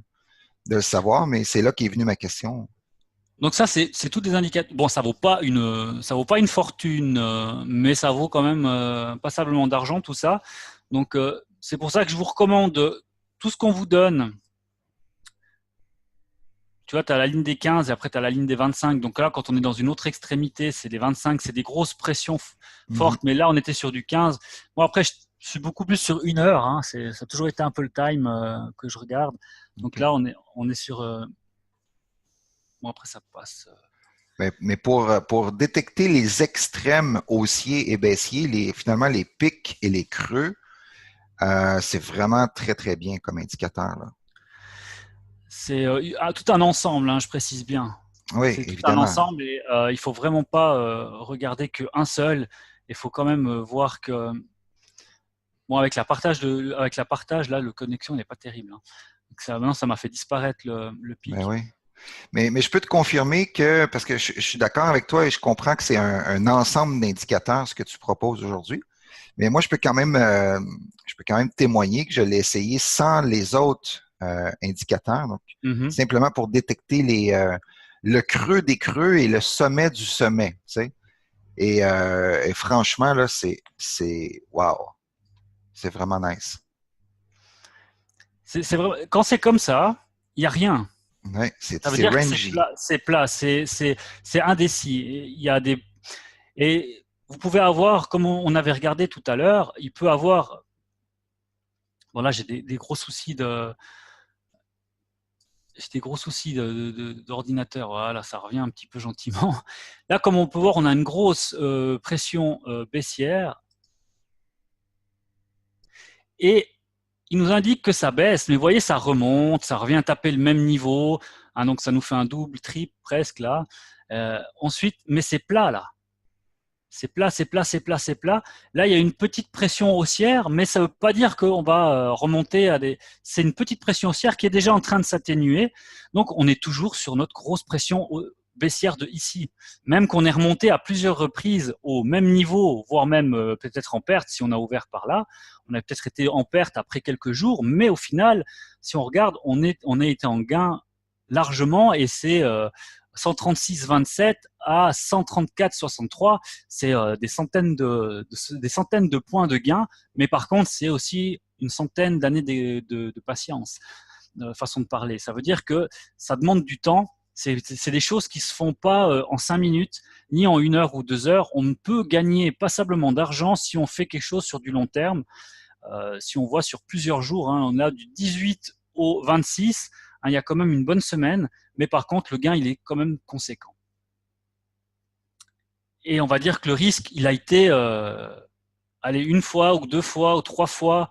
le savoir, mais c'est là qu'est venue ma question. Donc ça, c'est tous des indicateurs. Bon, ça vaut pas une fortune, mais ça vaut quand même passablement d'argent, tout ça. Donc, c'est pour ça que je vous recommande tout ce qu'on vous donne. Tu vois, tu as la ligne des 15 et après tu as la ligne des 25. Donc là, quand on est dans une autre extrémité, c'est des 25, c'est des grosses pressions fortes. Mais là, on était sur du 15. Bon, après, je suis beaucoup plus sur 1 heure. Ça a toujours été un peu le time que je regarde. Donc là, on est sur Bon, après, ça passe. Mais pour détecter les extrêmes haussiers et baissiers, finalement les pics et les creux, c'est vraiment très, très bien comme indicateur, là. C'est tout un ensemble, hein, je précise bien. Oui, C'est tout un évidemment. ensemble et il ne faut vraiment pas regarder qu'un seul. Il faut quand même voir que, bon, avec la partage, là, le connexion n'est pas terrible, hein. Donc maintenant, ça m'a fait disparaître le Ben pic. oui. Mais je peux te confirmer que, parce que je suis d'accord avec toi et je comprends que c'est un ensemble d'indicateurs ce que tu proposes aujourd'hui, mais moi, je peux quand même témoigner que je l'ai essayé sans les autres indicateurs, donc Mhm. simplement pour détecter le creux des creux et le sommet du sommet, tu sais. Et franchement, là, wow, c'est vraiment nice. C'est vrai, quand c'est comme ça, il n'y a rien. Ouais, Ça veut c'est dire que c'est rangy. plat, c'est indécis. Il y a des, et vous pouvez avoir, comme on avait regardé tout à l'heure, il peut avoir, bon là des gros soucis j'ai des gros soucis d'ordinateur. Voilà, ça revient un petit peu gentiment. Là, comme on peut voir, on a une grosse pression baissière et il nous indique que ça baisse, mais vous voyez, ça remonte, ça revient taper le même niveau, hein, donc ça nous fait un double, triple presque là. Ensuite, mais c'est plat là. C'est plat, c'est plat, c'est plat, c'est plat. Là, il y a une petite pression haussière, mais ça ne veut pas dire qu'on va remonter à des. C'est une petite pression haussière qui est déjà en train de s'atténuer. Donc, on est toujours sur notre grosse pression baissière de ici. Même qu'on est remonté à plusieurs reprises au même niveau, voire même peut-être en perte si on a ouvert par là. On a peut-être été en perte après quelques jours, mais au final, si on regarde, on a été en gain largement et c'est 136,27 à 134,63. C'est des centaines de points de gain, mais par contre, c'est aussi une centaine d'années de patience, façon de parler. Ça veut dire que ça demande du temps. C'est des choses qui se font pas en 5 minutes, ni en 1 heure ou 2 heures. On peut gagner passablement d'argent si on fait quelque chose sur du long terme. Si on voit sur plusieurs jours, hein, on a du 18 au 26, hein, il y a quand même une bonne semaine, mais par contre, le gain, il est quand même conséquent. Et on va dire que le risque, il a été, allez, une fois ou deux fois ou trois fois,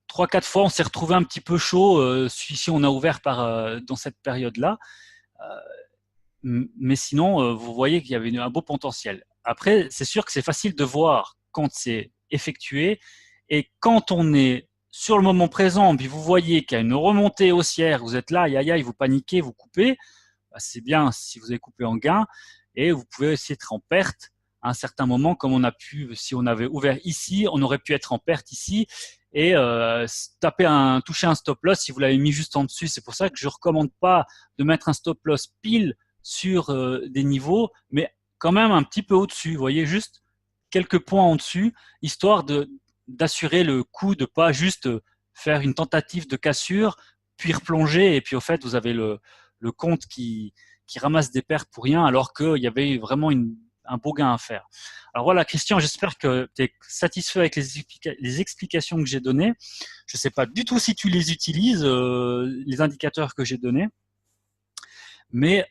trois, quatre fois, on s'est retrouvé un petit peu chaud si on a ouvert dans cette période-là. Mais sinon, vous voyez qu'il y avait un beau potentiel. Après, c'est sûr que c'est facile de voir quand c'est effectué et quand on est sur le moment présent, puis vous voyez qu'il y a une remontée haussière, vous êtes là, aïe aïe aïe, vous paniquez, vous coupez, bah c'est bien si vous avez coupé en gain et vous pouvez aussi être en perte à un certain moment, comme on a pu, si on avait ouvert ici, on aurait pu être en perte ici et toucher un stop loss si vous l'avez mis juste en dessus. C'est pour ça que je ne recommande pas de mettre un stop loss pile sur des niveaux, mais quand même un petit peu au-dessus. Vous voyez, juste quelques points en dessus, histoire d'assurer le coup de pas juste faire une tentative de cassure, puis replonger, et puis au fait, vous avez le compte qui ramasse des pertes pour rien, alors qu'il y avait vraiment un beau gain à faire. Alors voilà, Christian, j'espère que tu es satisfait avec les explications que j'ai données. Je ne sais pas du tout si tu les utilises, les indicateurs que j'ai donnés, mais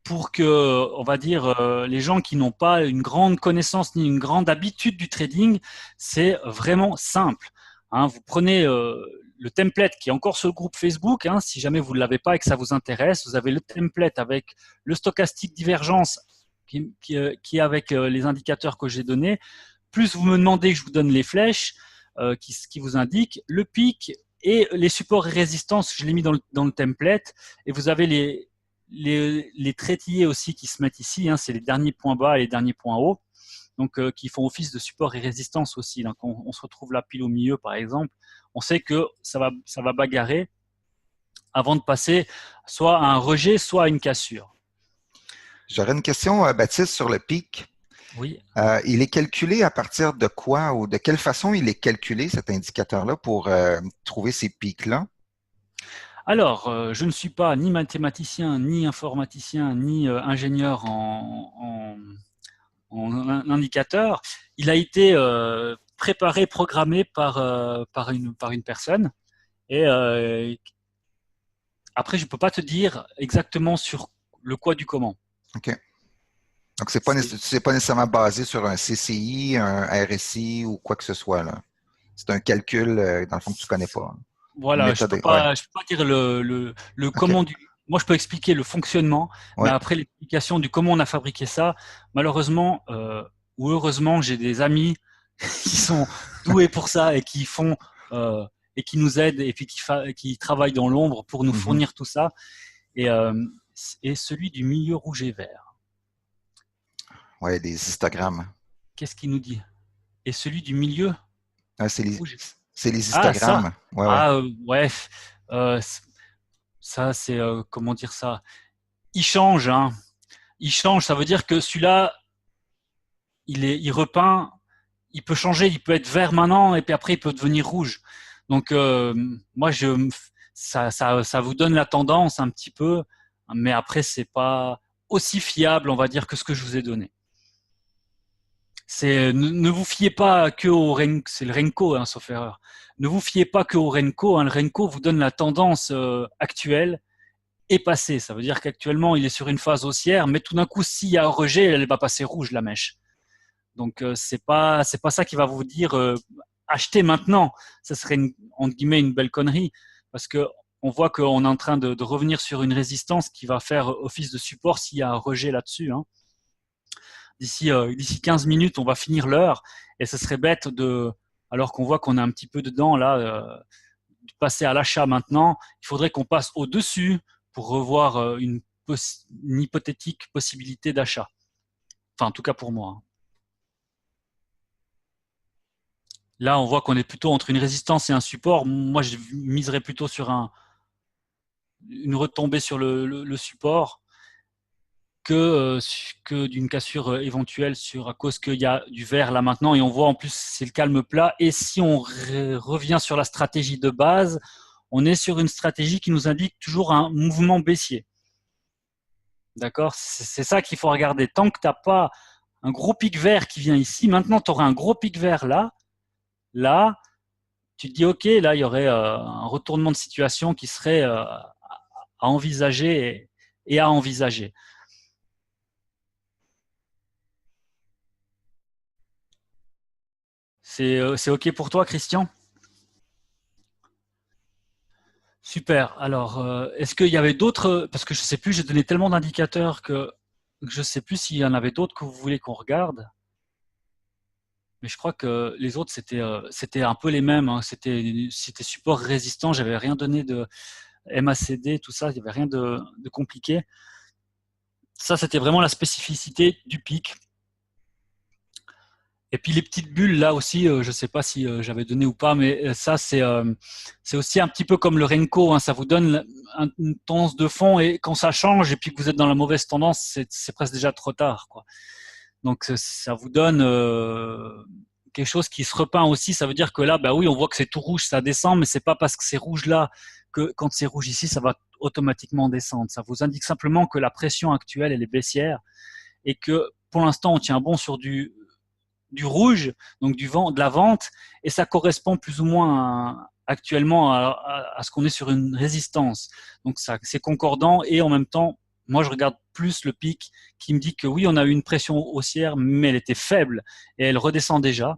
pour que, on va dire, les gens qui n'ont pas une grande connaissance ni une grande habitude du trading, c'est vraiment simple, hein. Vous prenez le template qui est encore sur le groupe Facebook, hein, si jamais vous ne l'avez pas et que ça vous intéresse, vous avez le template avec le stochastique divergence qui est avec les indicateurs que j'ai donnés, plus vous me demandez que je vous donne les flèches qui vous indiquent le pic et les supports et résistances, je l'ai mis dans le template, et vous avez les traitillés aussi qui se mettent ici, hein, c'est les derniers points bas et les derniers points hauts, donc qui font office de support et résistance aussi. Donc on se retrouve là pile au milieu par exemple, on sait que ça va bagarrer avant de passer soit à un rejet, soit à une cassure. J'aurais une question, Baptiste, sur le pic. Oui. Il est calculé à partir de quoi ou de quelle façon il est calculé, cet indicateur-là, pour trouver ces pics-là? Alors, je ne suis pas ni mathématicien, ni informaticien, ni ingénieur en indicateur. Il a été préparé, programmé par une personne et Après, je ne peux pas te dire exactement sur le quoi du comment. OK. Donc, c'est pas nécessairement basé sur un CCI, un RSI ou quoi que ce soit, là. C'est un calcul, dans le fond, que tu connais pas. Une Voilà, méthode, ouais. je peux pas dire le OK. comment du. Moi, je peux expliquer le fonctionnement, mais Ouais. après l'explication du comment on a fabriqué ça, malheureusement ou heureusement, j'ai des amis qui sont doués pour ça et qui font et qui nous aident et puis qui travaillent dans l'ombre pour nous Mhm. fournir tout ça. Et, euh, et celui du milieu rouge et vert. Ouais, des histogrammes. Qu'est-ce qu'il nous dit? Et celui du milieu Ah, rouge. c'est les Ah, ça. histogrammes. Ouais, ouais. Ah, ouais. Euh, Ça, c'est comment dire ça? Il change, hein. Il change. Ça veut dire que celui-là, il repeint. Il peut changer. Il peut être vert maintenant et puis après il peut devenir rouge. Donc moi, ça vous donne la tendance un petit peu, mais après c'est pas aussi fiable, on va dire, que ce que je vous ai donné. Ne vous fiez pas que au Renko, c'est le Renko, hein, sauf erreur. Ne vous fiez pas que au Renko, hein. Le Renko vous donne la tendance actuelle est passé. Ça veut dire qu'actuellement, il est sur une phase haussière, mais tout d'un coup, s'il y a un rejet, elle va passer rouge, la mèche. Donc, c'est pas ça qui va vous dire achetez maintenant. Ça serait, entre guillemets, une belle connerie parce que on voit qu'on est en train de revenir sur une résistance qui va faire office de support s'il y a un rejet là-dessus. Hein. D'ici 15 minutes, on va finir l'heure et ce serait bête alors qu'on voit qu'on est un petit peu dedans là, de passer à l'achat maintenant. Il faudrait qu'on passe au-dessus pour revoir une hypothétique possibilité d'achat. Enfin, en tout cas pour moi. Là, on voit qu'on est plutôt entre une résistance et un support. Moi, je miserais plutôt sur une retombée sur le support que d'une cassure éventuelle à cause qu'il y a du vert là maintenant. Et on voit en plus, c'est le calme plat. Et si on revient sur la stratégie de base, on est sur une stratégie qui nous indique toujours un mouvement baissier. D'accord? C'est ça qu'il faut regarder. Tant que tu n'as pas un gros pic vert qui vient ici, maintenant tu auras un gros pic vert là. Là, tu te dis, OK, là, il y aurait un retournement de situation qui serait à envisager et à envisager. C'est OK pour toi, Christian? Super. Alors, est-ce qu'il y avait d'autres, parce que je ne sais plus, j'ai donné tellement d'indicateurs que je ne sais plus s'il y en avait d'autres que vous voulez qu'on regarde. Mais je crois que les autres, c'était un peu les mêmes. Hein. C'était support résistant. J'avais rien donné de MACD, tout ça. Il n'y avait rien de compliqué. Ça, c'était vraiment la spécificité du pic. Et puis les petites bulles, là aussi, je ne sais pas si j'avais donné ou pas, mais ça, c'est aussi un petit peu comme le Renko. Hein. Ça vous donne une tendance de fond et quand ça change et puis que vous êtes dans la mauvaise tendance, c'est presque déjà trop tard. Quoi. Donc ça vous donne quelque chose qui se repeint aussi. Ça veut dire que là, bah oui, on voit que c'est tout rouge, ça descend, mais c'est pas parce que c'est rouge là que quand c'est rouge ici, ça va automatiquement descendre. Ça vous indique simplement que la pression actuelle, elle est baissière et que pour l'instant, on tient bon sur du rouge, donc de la vente, et ça correspond plus ou moins actuellement à ce qu'on est sur une résistance. Donc ça, c'est concordant et en même temps, moi je regarde plus le pic qui me dit que oui, on a eu une pression haussière, mais elle était faible et elle redescend déjà.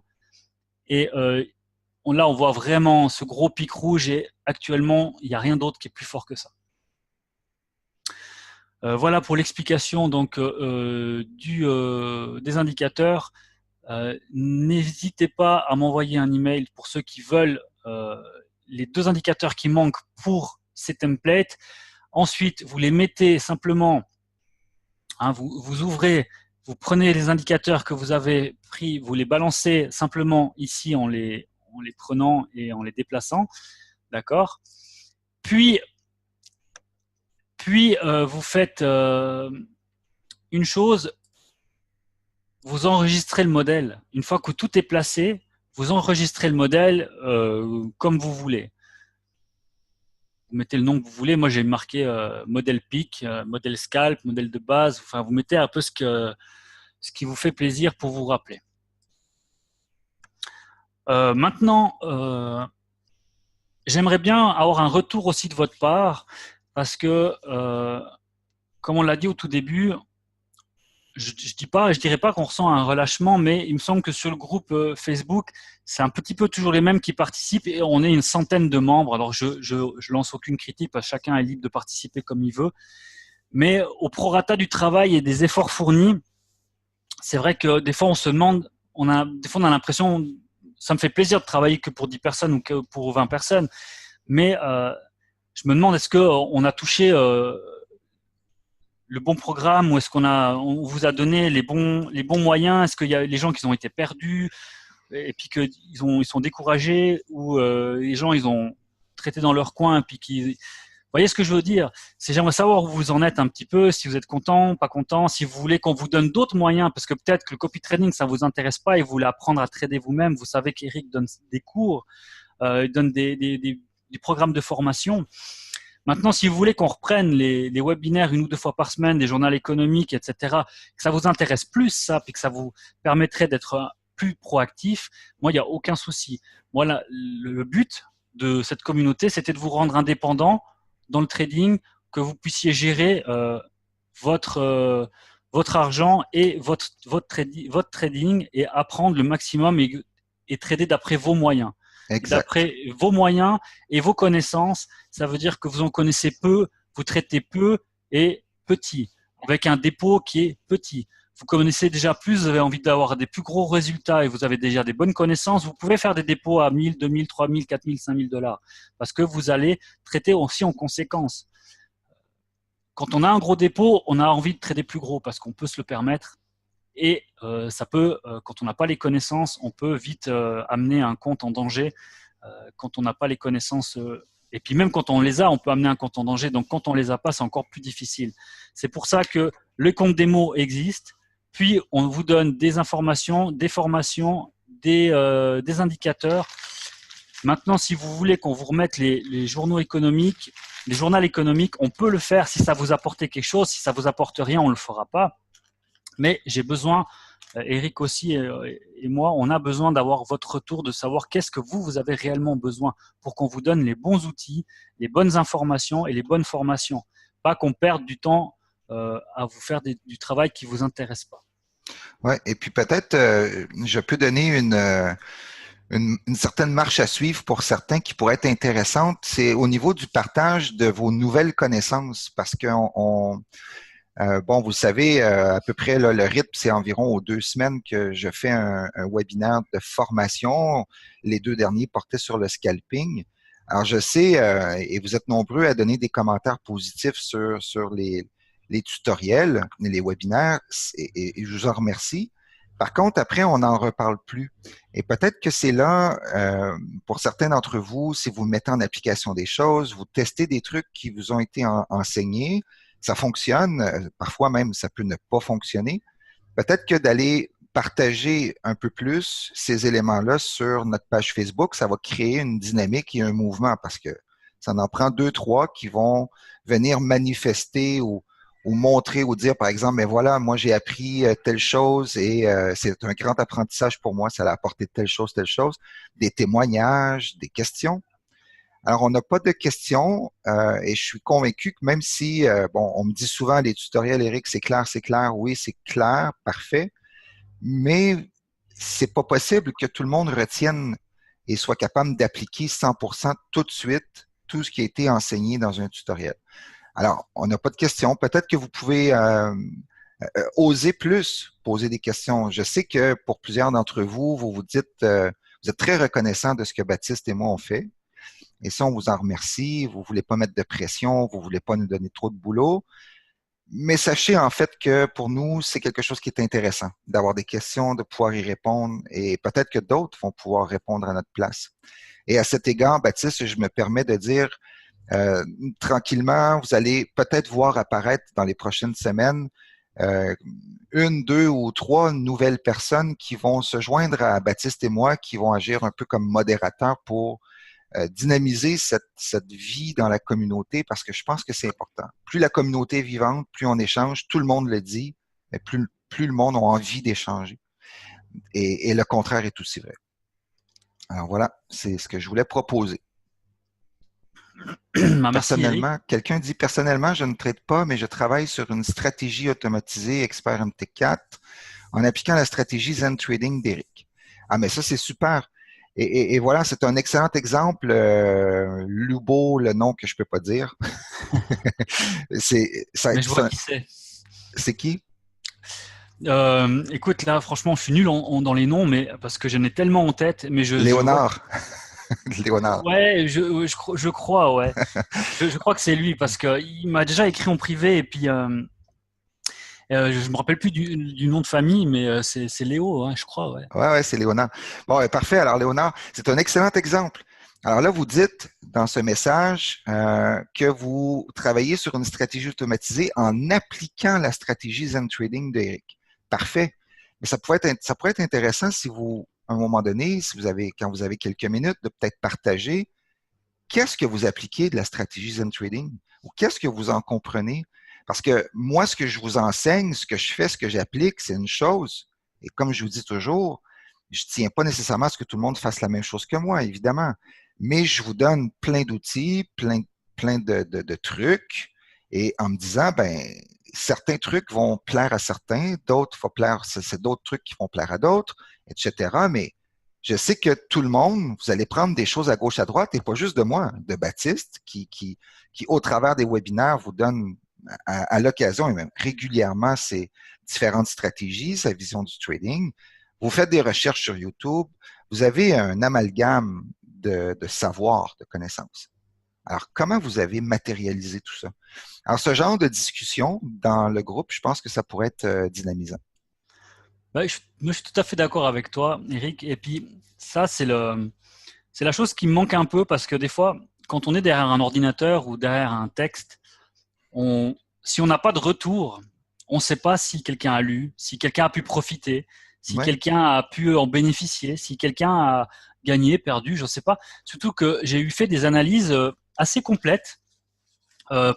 Et là, on voit vraiment ce gros pic rouge et actuellement, il n'y a rien d'autre qui est plus fort que ça. Voilà pour l'explication donc des indicateurs. N'hésitez pas à m'envoyer un email pour ceux qui veulent les deux indicateurs qui manquent pour ces templates. Ensuite, vous les mettez simplement, hein, vous ouvrez, vous prenez les indicateurs que vous avez pris, vous les balancez simplement ici en les prenant et en les déplaçant. D'accord? Puis vous faites une chose, vous enregistrez le modèle. Une fois que tout est placé, vous enregistrez le modèle comme vous voulez. Vous mettez le nom que vous voulez. Moi, j'ai marqué modèle PIC, modèle scalp, modèle de base. Enfin, vous mettez un peu ce qui vous fait plaisir pour vous rappeler. Maintenant, j'aimerais bien avoir un retour aussi de votre part parce que, comme on l'a dit au tout début, je dirais pas qu'on ressent un relâchement, mais il me semble que sur le groupe Facebook, c'est un petit peu toujours les mêmes qui participent et on est une centaine de membres. Alors je lance aucune critique parce que chacun est libre de participer comme il veut, mais au prorata du travail et des efforts fournis, c'est vrai que des fois on se demande, des fois on a l'impression, ça me fait plaisir de travailler que pour 10 personnes ou que pour 20 personnes, mais je me demande est-ce que on a touché le bon programme ou est-ce on vous a donné les bons moyens? Est-ce qu'il y a les gens qui ont été perdus et puis ils sont découragés ou les gens ils ont traité dans leur coin et puis vous voyez ce que je veux dire? J'aimerais savoir où vous en êtes un petit peu, si vous êtes content, pas content, si vous voulez qu'on vous donne d'autres moyens, parce que peut-être que le copy trading, ça vous intéresse pas et vous voulez apprendre à trader vous-même. Vous savez qu'Eric donne des cours, il donne des programmes de formation. Maintenant, si vous voulez qu'on reprenne les webinaires une ou deux fois par semaine, des journaux économiques, etc., que ça vous intéresse plus, ça, puis que ça vous permettrait d'être plus proactif, moi, il n'y a aucun souci. Moi, le but de cette communauté, c'était de vous rendre indépendant dans le trading, que vous puissiez gérer votre, votre argent et votre trading et apprendre le maximum et trader d'après vos moyens. Exact. D'après vos moyens et vos connaissances, ça veut dire que vous en connaissez peu, vous traitez peu et petit, avec un dépôt qui est petit. Vous connaissez déjà plus, vous avez envie d'avoir des plus gros résultats et vous avez déjà des bonnes connaissances, vous pouvez faire des dépôts à 1000, 2000, 3000, 4000, 5000 dollars parce que vous allez traiter aussi en conséquence. Quand on a un gros dépôt, on a envie de trader plus gros parce qu'on peut se le permettre. Et quand on n'a pas les connaissances, on peut vite amener un compte en danger. Quand on n'a pas les connaissances, et puis même quand on les a, on peut amener un compte en danger. Donc quand on les a pas, c'est encore plus difficile. C'est pour ça que le compte démo existe. Puis on vous donne des informations, des formations, des indicateurs. Maintenant, si vous voulez qu'on vous remette les journaux économiques, les journaux économiques, on peut le faire si ça vous apporte quelque chose. Si ça vous apporte rien, on le fera pas. Mais j'ai besoin, Eric aussi et moi, on a besoin d'avoir votre retour, de savoir qu'est-ce que vous avez réellement besoin pour qu'on vous donne les bons outils, les bonnes informations et les bonnes formations. Pas qu'on perde du temps à vous faire du travail qui ne vous intéresse pas. Ouais, et puis peut-être je peux donner une certaine marche à suivre pour certains qui pourrait être intéressante. C'est au niveau du partage de vos nouvelles connaissances, parce que bon, vous le savez, à peu près là, le rythme, c'est environ aux 2 semaines que je fais un webinaire de formation. Les 2 derniers portaient sur le scalping. Alors, je sais, et vous êtes nombreux à donner des commentaires positifs sur les tutoriels, les webinaires, et je vous en remercie. Par contre, après, on n'en reparle plus. Et peut-être que c'est là, pour certains d'entre vous, si vous mettez en application des choses, vous testez des trucs qui vous ont été enseignés, ça fonctionne, parfois même ça peut ne pas fonctionner. Peut-être que d'aller partager un peu plus ces éléments-là sur notre page Facebook, ça va créer une dynamique et un mouvement parce que ça en prend deux, trois qui vont venir manifester ou montrer ou dire, par exemple, mais voilà, moi j'ai appris telle chose et c'est un grand apprentissage pour moi, ça a apporté telle chose, des témoignages, des questions. Alors, on n'a pas de questions et je suis convaincu que même si, bon, on me dit souvent les tutoriels, Eric, c'est clair, oui, c'est clair, parfait, mais c'est pas possible que tout le monde retienne et soit capable d'appliquer 100% tout de suite tout ce qui a été enseigné dans un tutoriel. Alors, on n'a pas de questions. Peut-être que vous pouvez oser plus poser des questions. Je sais que pour plusieurs d'entre vous, vous vous dites, vous êtes très reconnaissant de ce que Baptiste et moi on fait. Et ça, on vous en remercie. Vous ne voulez pas mettre de pression, vous ne voulez pas nous donner trop de boulot. Mais sachez en fait que pour nous, c'est quelque chose qui est intéressant, d'avoir des questions, de pouvoir y répondre et peut-être que d'autres vont pouvoir répondre à notre place. Et à cet égard, Baptiste, je me permets de dire tranquillement, vous allez peut-être voir apparaître dans les prochaines semaines euh, une, deux ou trois nouvelles personnes qui vont se joindre à Baptiste et moi, qui vont agir un peu comme modérateurs pour dynamiser cette vie dans la communauté parce que je pense que c'est important. Plus la communauté est vivante, plus on échange, tout le monde le dit, mais plus le monde a envie d'échanger. Et le contraire est aussi vrai. Alors voilà, c'est ce que je voulais proposer. Merci Eric. Personnellement, quelqu'un dit personnellement, je ne trade pas, mais je travaille sur une stratégie automatisée expert MT4 en appliquant la stratégie Zen Trading d'Eric. Ah, mais ça, c'est super. Et voilà, c'est un excellent exemple. Lubo, le nom que je peux pas dire. Mais je vois qui c'est. C'est qui? Écoute, là, franchement, je suis nul dans les noms, mais parce que j'en ai tellement en tête, mais je vois. Léonard. Léonard. Ouais, je crois, ouais. Je crois que c'est lui parce que il m'a déjà écrit en privé et puis je me rappelle plus du nom de famille, mais c'est Léo, hein, je crois, ouais. Ouais, c'est Léonard. Bon, parfait. Alors, Léonard, c'est un excellent exemple. Alors là, vous dites dans ce message que vous travaillez sur une stratégie automatisée en appliquant la stratégie Zen Trading d'Eric. Parfait. Mais ça pourrait être intéressant si vous, à un moment donné, quand vous avez quelques minutes, de peut-être partager qu'est-ce que vous appliquez de la stratégie Zen Trading ou qu'est-ce que vous en comprenez. Parce que moi, ce que je vous enseigne, ce que je fais, ce que j'applique, c'est une chose. Et comme je vous dis toujours, je ne tiens pas nécessairement à ce que tout le monde fasse la même chose que moi, évidemment. Mais je vous donne plein d'outils, plein de trucs. Et en me disant, ben, certains trucs vont plaire à certains, d'autres vont plaire, c'est d'autres trucs qui vont plaire à d'autres, etc. Mais je sais que tout le monde, vous allez prendre des choses à gauche, à droite, et pas juste de moi, de Baptiste, qui au travers des webinaires, vous donne à l'occasion et même régulièrement ses différentes stratégies, sa vision du trading. Vous faites des recherches sur YouTube, vous avez un amalgame de savoir, de connaissances. Alors, comment vous avez matérialisé tout ça? Alors, ce genre de discussion dans le groupe, je pense que ça pourrait être dynamisant. Ouais, moi, je suis tout à fait d'accord avec toi, Eric. Et puis, ça, c'est la chose qui me manque un peu parce que des fois, quand on est derrière un ordinateur ou derrière un texte, si on n'a pas de retour, on ne sait pas si quelqu'un a lu, si quelqu'un a pu profiter, si Ouais. quelqu'un a pu en bénéficier, si quelqu'un a gagné, perdu, je ne sais pas. Surtout que j'ai fait des analyses assez complètes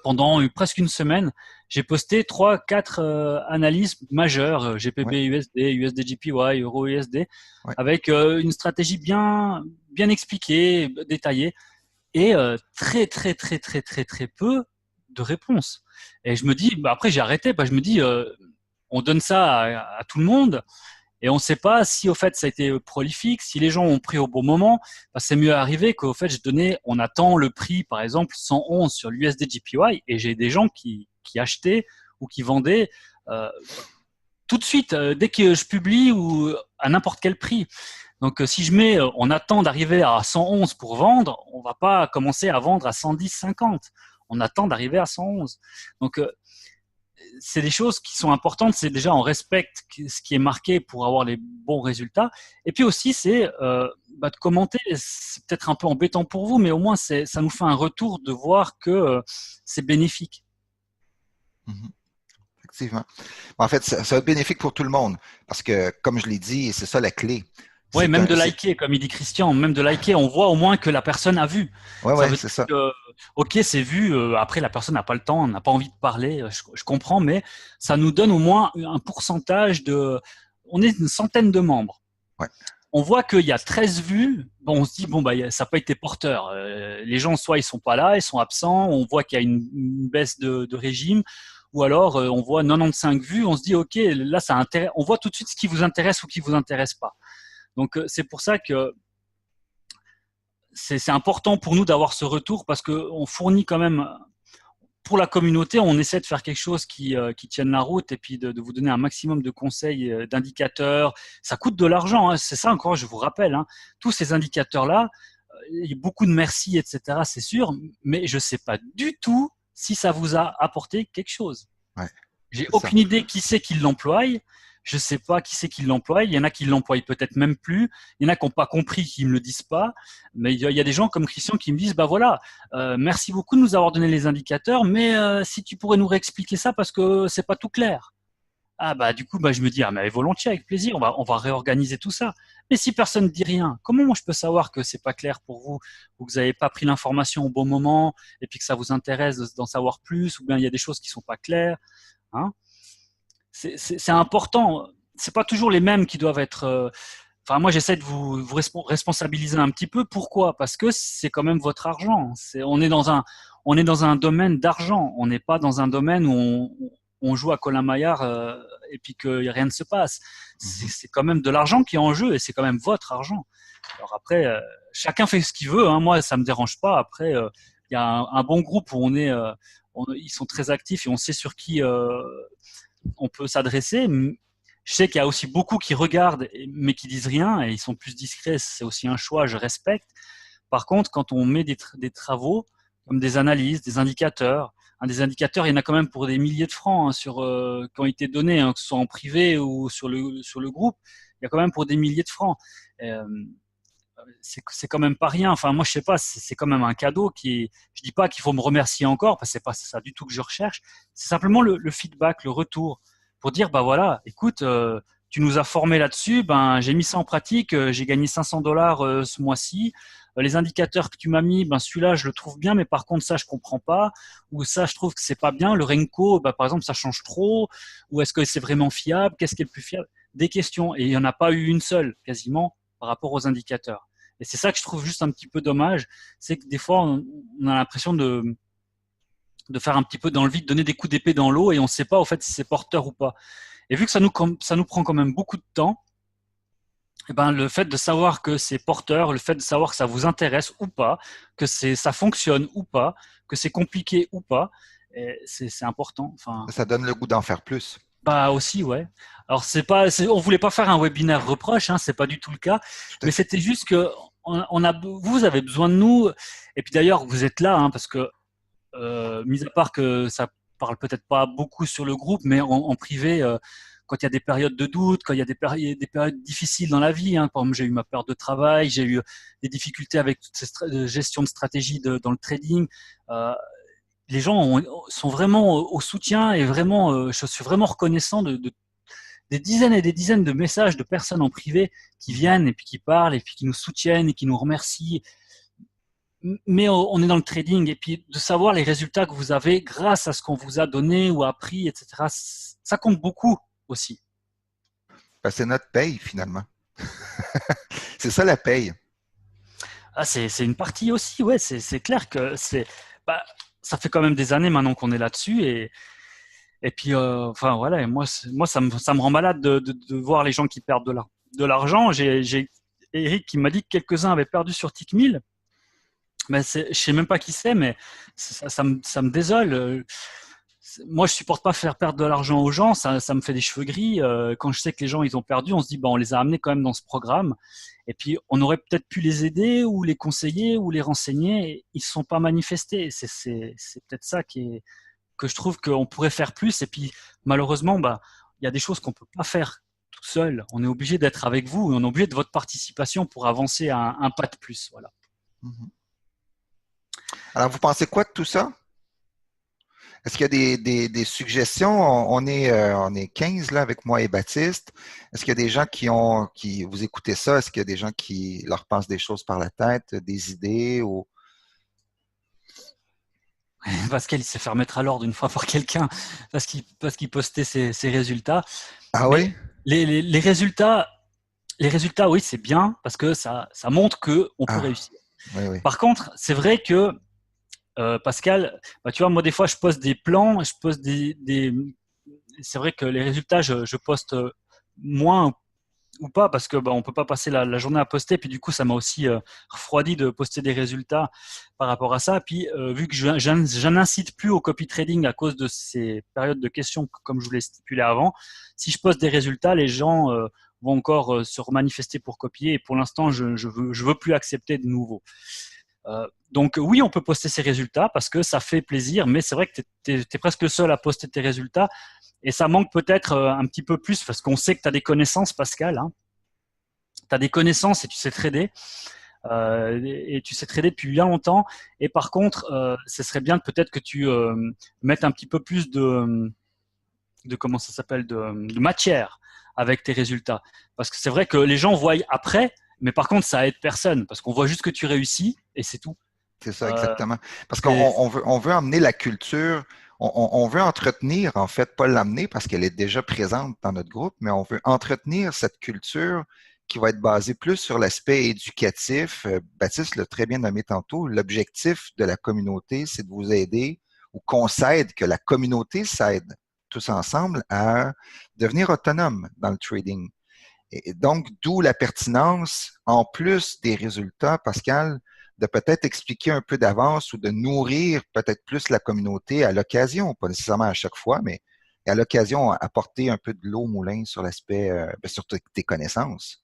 pendant presque une semaine. J'ai posté 3-4 analyses majeures, Ouais. GPB USD, USDJPY, Euro USD, Ouais. avec une stratégie bien expliquée, détaillée, et très, très, très, très, très, très peu de réponses. Et je me dis, bah après j'ai arrêté, je me dis, on donne ça à tout le monde, et on ne sait pas si au fait ça a été prolifique, si les gens ont pris au bon moment. C'est mieux arrivé qu'au fait on attend le prix par exemple 111 sur l'USD JPY et j'ai des gens qui achetaient ou qui vendaient tout de suite dès que je publie ou à n'importe quel prix. Donc si je mets on attend d'arriver à 111 pour vendre, on va pas commencer à vendre à 110-50. On attend d'arriver à 111. Donc c'est des choses qui sont importantes. C'est déjà on respecte ce qui est marqué pour avoir les bons résultats. Et puis aussi c'est de commenter. C'est peut-être un peu embêtant pour vous, mais au moins ça nous fait un retour de voir que c'est bénéfique. Mm-hmm. Effectivement. En fait, ça va être bénéfique pour tout le monde parce que, comme je l'ai dit, c'est ça la clé. Oui, C'est même un, de c'est, liker, comme il dit Christian, même de liker, on voit au moins que la personne a vu. ouais, Ça ouais, veut c'est dire ça. que, ok, c'est vu, après la personne n'a pas le temps, n'a pas envie de parler, je comprends, mais ça nous donne au moins un pourcentage de... On est une centaine de membres. Ouais, On voit qu'il y a 13 vues, bon, on se dit, bon, ça n'a pas été porteur. Les gens, soit ils sont pas là, ils sont absents, on voit qu'il y a une baisse de régime, ou alors on voit 95 vues, on se dit, ok, là, ça intéresse, on voit tout de suite ce qui vous intéresse ou qui vous intéresse pas. Donc c'est pour ça que c'est important pour nous d'avoir ce retour parce qu'on fournit quand même pour la communauté, on essaie de faire quelque chose qui tienne la route et puis de vous donner un maximum de conseils, d'indicateurs. Ça coûte de l'argent, hein, c'est ça encore, je vous rappelle. Hein, tous ces indicateurs-là, il y a beaucoup de merci, etc., c'est sûr, mais je ne sais pas du tout si ça vous a apporté quelque chose. ouais, J'ai c'est ça. aucune idée qui c'est qui l'emploie. Je ne sais pas qui c'est qui l'emploie. Il y en a qui l'emploient peut-être même plus. Il y en a qui n'ont pas compris, qui ne me le disent pas. Mais il y a des gens comme Christian qui me disent, bah voilà, merci beaucoup de nous avoir donné les indicateurs, mais si tu pourrais nous réexpliquer ça parce que c'est pas tout clair. Ah bah du coup, je me dis, ah mais volontiers, avec plaisir, on va réorganiser tout ça. Mais si personne ne dit rien, comment moi je peux savoir que c'est pas clair pour vous, ou que vous n'avez pas pris l'information au bon moment, et puis que ça vous intéresse d'en savoir plus, ou bien il y a des choses qui sont pas claires, hein? C'est important. C'est pas toujours les mêmes qui doivent être. enfin, moi, j'essaie de vous responsabiliser un petit peu. Pourquoi? Parce que c'est quand même votre argent. On est dans un domaine d'argent. On n'est pas dans un domaine où on joue à Colin Maillard et puis que rien ne se passe. Mhm. C'est quand même de l'argent qui est en jeu et c'est quand même votre argent. Alors après, chacun fait ce qu'il veut. Hein. Moi, ça me dérange pas. Après, il y a un bon groupe où ils sont très actifs et on sait sur qui on peut s'adresser. Je sais qu'il y a aussi beaucoup qui regardent, mais qui disent rien, et ils sont plus discrets. C'est aussi un choix, je respecte. Par contre, quand on met des travaux, comme des analyses, des indicateurs, des indicateurs, il y en a quand même pour des milliers de francs qui ont été donnés, que ce soit en privé ou sur le groupe. Il y a quand même pour des milliers de francs. Euh, c'est quand même pas rien. Enfin, moi, je sais pas, c'est quand même un cadeau je dis pas qu'il faut me remercier encore, parce que c'est pas ça du tout que je recherche. C'est simplement le feedback, le retour, pour dire, bah voilà, écoute, tu nous as formé là-dessus, ben j'ai mis ça en pratique, j'ai gagné 500 $ ce mois-ci. Les indicateurs que tu m'as mis, ben celui-là, je le trouve bien, mais par contre ça, je comprends pas, ou ça, je trouve que c'est pas bien. Le Renko, bah, par exemple, ça change trop, ou est-ce que c'est vraiment fiable? Qu'est-ce qui est le plus fiable? Des questions, et il y en a pas eu une seule, quasiment, par rapport aux indicateurs. Et c'est ça que je trouve juste un petit peu dommage, c'est que des fois, on a l'impression de faire un petit peu dans le vide, donner des coups d'épée dans l'eau, et on ne sait pas, au fait, si c'est porteur ou pas. Et vu que ça nous prend quand même beaucoup de temps, eh ben, le fait de savoir que c'est porteur, le fait de savoir que ça vous intéresse ou pas, que ça fonctionne ou pas, que c'est compliqué ou pas, c'est important. Enfin, Ça donne le goût d'en faire plus. bah aussi, ouais. Alors on voulait pas faire un webinaire reproche, hein, c'est pas du tout le cas, Tout à mais fait. c'était juste que vous avez besoin de nous, et puis d'ailleurs vous êtes là, hein, parce que mis à part que ça parle peut-être pas beaucoup sur le groupe, mais en privé, quand il y a des périodes de doute, quand il y a des périodes difficiles dans la vie, hein, par exemple j'ai eu ma perte de travail, j'ai eu des difficultés avec toute cette gestion de stratégie dans le trading. Euh, les gens sont vraiment au soutien et vraiment, je suis vraiment reconnaissant des dizaines et des dizaines de messages de personnes en privé qui Mhm. viennent et puis qui parlent et puis qui nous soutiennent et qui nous remercient. Mais on est dans le trading et puis de savoir les résultats que vous avez grâce à ce qu'on vous a donné ou appris, etc., ça compte beaucoup aussi. Ben, c'est notre paye, finalement. C'est ça la paye. Ah, c'est une partie aussi, ouais, c'est clair que bah, ça fait quand même des années maintenant qu'on est là-dessus et puis, enfin voilà, et moi ça me rend malade de voir les gens qui perdent de l'argent. J'ai Eric qui m'a dit que quelques-uns avaient perdu sur Tickmill. Mais je sais même pas qui c'est, mais ça me désole. Moi, je supporte pas faire perdre de l'argent aux gens. Ça me fait des cheveux gris. Quand je sais que les gens ils ont perdu, on se dit bah on les a amenés quand même dans ce programme. Et puis on aurait peut-être pu les aider ou les conseiller ou les renseigner. Et ils se sont pas manifestés. C'est peut-être ça que je trouve qu'on pourrait faire plus. Et puis malheureusement, bah il y a des choses qu'on peut pas faire tout seul. On est obligé d'être avec vous. On est obligé de votre participation pour avancer un pas de plus. Voilà. Mhm. Alors, vous pensez quoi de tout ça? Est-ce qu'il y a des suggestions? On est 15 là avec moi et Baptiste. Est-ce qu'il y a des gens qui vous écoutez ça? Est-ce qu'il y a des gens qui leur passent des choses par la tête, des idées ou... Pascal, il s'est fait remettre à l'ordre une fois par quelqu'un parce qu'il postait ses résultats. Ah Mais oui? les les résultats, oui, c'est bien parce que ça montre que on peut Ah, réussir. oui, oui. Par contre, c'est vrai que Pascal, bah, tu vois, moi des fois, je poste des plans, c'est vrai que les résultats, je poste moins ou pas parce que bah, on peut pas passer la journée à poster. Puis du coup, ça m'a aussi refroidi de poster des résultats par rapport à ça. Puis vu que je n'incite plus au copy trading à cause de ces périodes de questions, comme je vous l'ai stipulé avant, si je poste des résultats, les gens vont encore se remanifester pour copier. Et pour l'instant, je veux plus accepter de nouveau. Donc oui, on peut poster ses résultats parce que ça fait plaisir, mais c'est vrai que tu es presque le seul à poster tes résultats et ça manque peut-être un petit peu plus parce qu'on sait que tu as des connaissances, Pascal. Hein. Tu as des connaissances et tu sais trader. Et tu sais trader depuis bien longtemps. Et par contre, ce serait bien peut-être que tu mettes un petit peu plus de comment ça s'appelle, de matière avec tes résultats. Parce que c'est vrai que les gens voient après, mais par contre, ça aide personne parce qu'on voit juste que tu réussis et c'est tout. C'est ça, Euh, exactement. Parce qu'on c'est on veut emmener la culture, on veut entretenir, en fait, pas l'amener parce qu'elle est déjà présente dans notre groupe, mais on veut entretenir cette culture qui va être basé plus sur l'aspect éducatif. Baptiste l'a très bien nommé tantôt. L'objectif de la communauté, c'est de vous aider ou qu'on s'aide, que la communauté s'aide tous ensemble à devenir autonome dans le trading. Et donc, d'où la pertinence, en plus des résultats, Pascal, de peut-être expliquer un peu d'avance ou de nourrir peut-être plus la communauté à l'occasion, pas nécessairement à chaque fois, mais à l'occasion, apporter un peu de l'eau au moulin sur l'aspect, sur tes connaissances.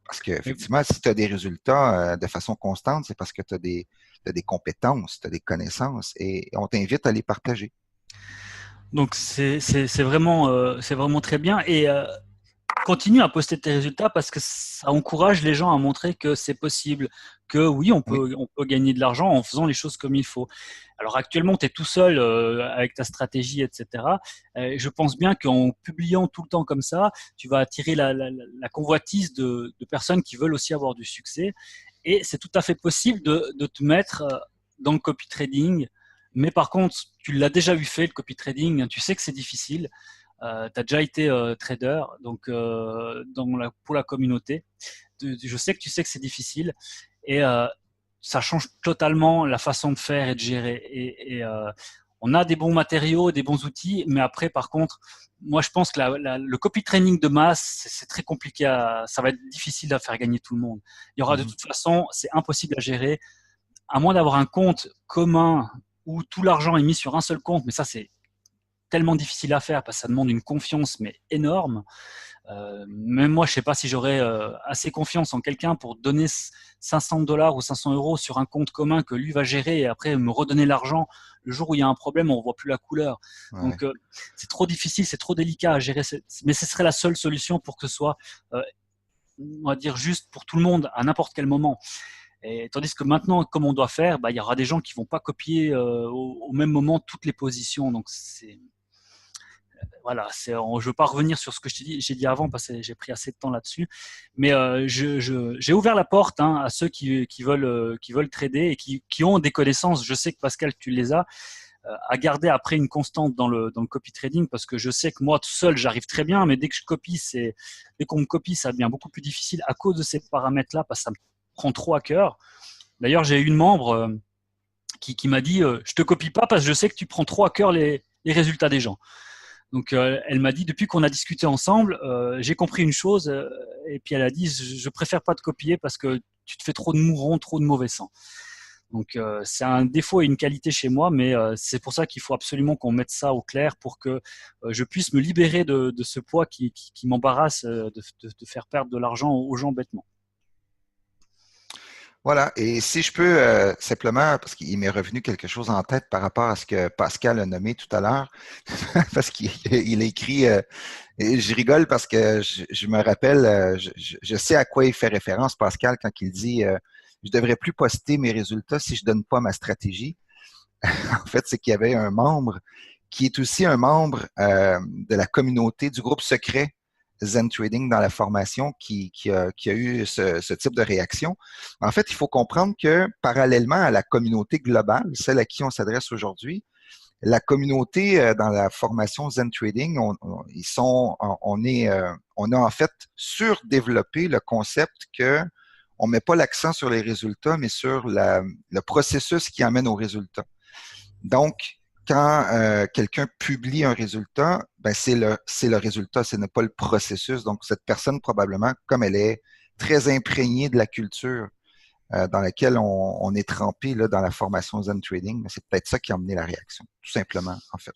Parce qu'effectivement, si tu as des résultats de façon constante, c'est parce que tu as des compétences, tu as des connaissances et on t'invite à les partager. Donc c'est vraiment très bien et continue à poster tes résultats parce que ça encourage les gens à montrer que c'est possible, que oui, Oui, on peut gagner de l'argent en faisant les choses comme il faut. Alors actuellement, tu es tout seul avec ta stratégie, etc. Je pense bien qu'en publiant tout le temps comme ça, tu vas attirer la convoitise de personnes qui veulent aussi avoir du succès. Et c'est tout à fait possible de te mettre dans le copy trading. Mais par contre, tu l'as déjà eu fait, le copy trading, tu sais que c'est difficile. Tu as déjà été trader donc pour la communauté. Je sais que tu sais que c'est difficile et ça change totalement la façon de faire et de gérer. On a des bons matériaux, des bons outils, mais après, par contre, moi, je pense que le copy training de masse, c'est très compliqué. Ça va être difficile à faire gagner tout le monde. Il y aura de mhm, toute façon, c'est impossible à gérer, à moins d'avoir un compte commun où tout l'argent est mis sur un seul compte, mais ça, c'est tellement difficile à faire parce que ça demande une confiance mais énorme. Même moi, je sais pas si j'aurais assez confiance en quelqu'un pour donner 500 dollars ou 500 euros sur un compte commun que lui va gérer et après me redonner l'argent. Le jour où il y a un problème, on voit plus la couleur. ouais. Donc, c'est trop difficile, c'est trop délicat à gérer. Mais ce serait la seule solution pour que ce soit, on va dire, juste pour tout le monde à n'importe quel moment. Et, tandis que maintenant, comme on doit faire, bah, il y aura des gens qui vont pas copier au même moment toutes les positions. Donc, voilà, je ne veux pas revenir sur ce que j'ai dit avant parce que j'ai pris assez de temps là-dessus. Mais j'ai ouvert la porte à ceux qui veulent trader et qui ont des connaissances. Je sais que Pascal, tu les as, à garder après une constante dans le copy trading parce que je sais que moi tout seul, j'arrive très bien, mais dès qu'on me copie, ça devient beaucoup plus difficile à cause de ces paramètres-là parce que ça me prend trop à cœur. D'ailleurs, j'ai eu une membre qui m'a dit je te copie pas parce que je sais que tu prends trop à cœur les résultats des gens. Donc, elle m'a dit, depuis qu'on a discuté ensemble, j'ai compris une chose, et puis elle a dit, je préfère pas te copier parce que tu te fais trop de mourons, trop de mauvais sang. Donc, c'est un défaut et une qualité chez moi, mais c'est pour ça qu'il faut absolument qu'on mette ça au clair pour que je puisse me libérer de ce poids qui m'embarrasse de faire perdre de l'argent aux gens bêtement. Voilà. Et si je peux simplement, parce qu'il m'est revenu quelque chose en tête par rapport à ce que Pascal a nommé tout à l'heure, parce qu'il a écrit, et je rigole parce que je me rappelle, je sais à quoi il fait référence, Pascal, quand il dit je devrais plus poster mes résultats si je donne pas ma stratégie. En fait, c'est qu'il y avait un membre qui est aussi un membre de la communauté du groupe secret Zen Trading dans la formation qui a eu ce type de réaction. En fait, il faut comprendre que parallèlement à la communauté globale, celle à qui on s'adresse aujourd'hui, la communauté dans la formation Zen Trading, on a en fait surdéveloppé le concept que on met pas l'accent sur les résultats, mais sur le processus qui amène aux résultats. Donc, quand quelqu'un publie un résultat, ben c'est le résultat, ce n'est pas le processus. Donc, cette personne, probablement, comme elle est très imprégnée de la culture dans laquelle on est trempé là, dans la formation Zen Trading, c'est peut-être ça qui a amené la réaction, tout simplement, en fait.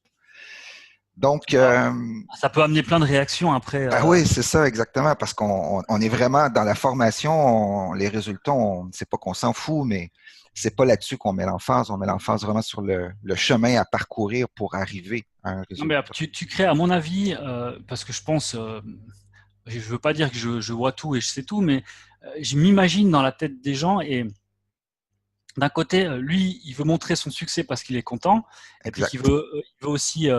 Donc, Ça peut amener plein de réactions après. ben oui, c'est ça exactement, parce qu'on est vraiment dans la formation, les résultats, c'est pas qu'on s'en fout, mais c'est pas là-dessus qu'on met l'emphase. On met l'emphase vraiment sur le chemin à parcourir pour arriver à un Non, mais résultat. tu crées, à mon avis, parce que je pense, je veux pas dire que je vois tout et je sais tout, mais je m'imagine dans la tête des gens et d'un côté, lui, il veut montrer son succès parce qu'il est content, et puis Exact. il veut aussi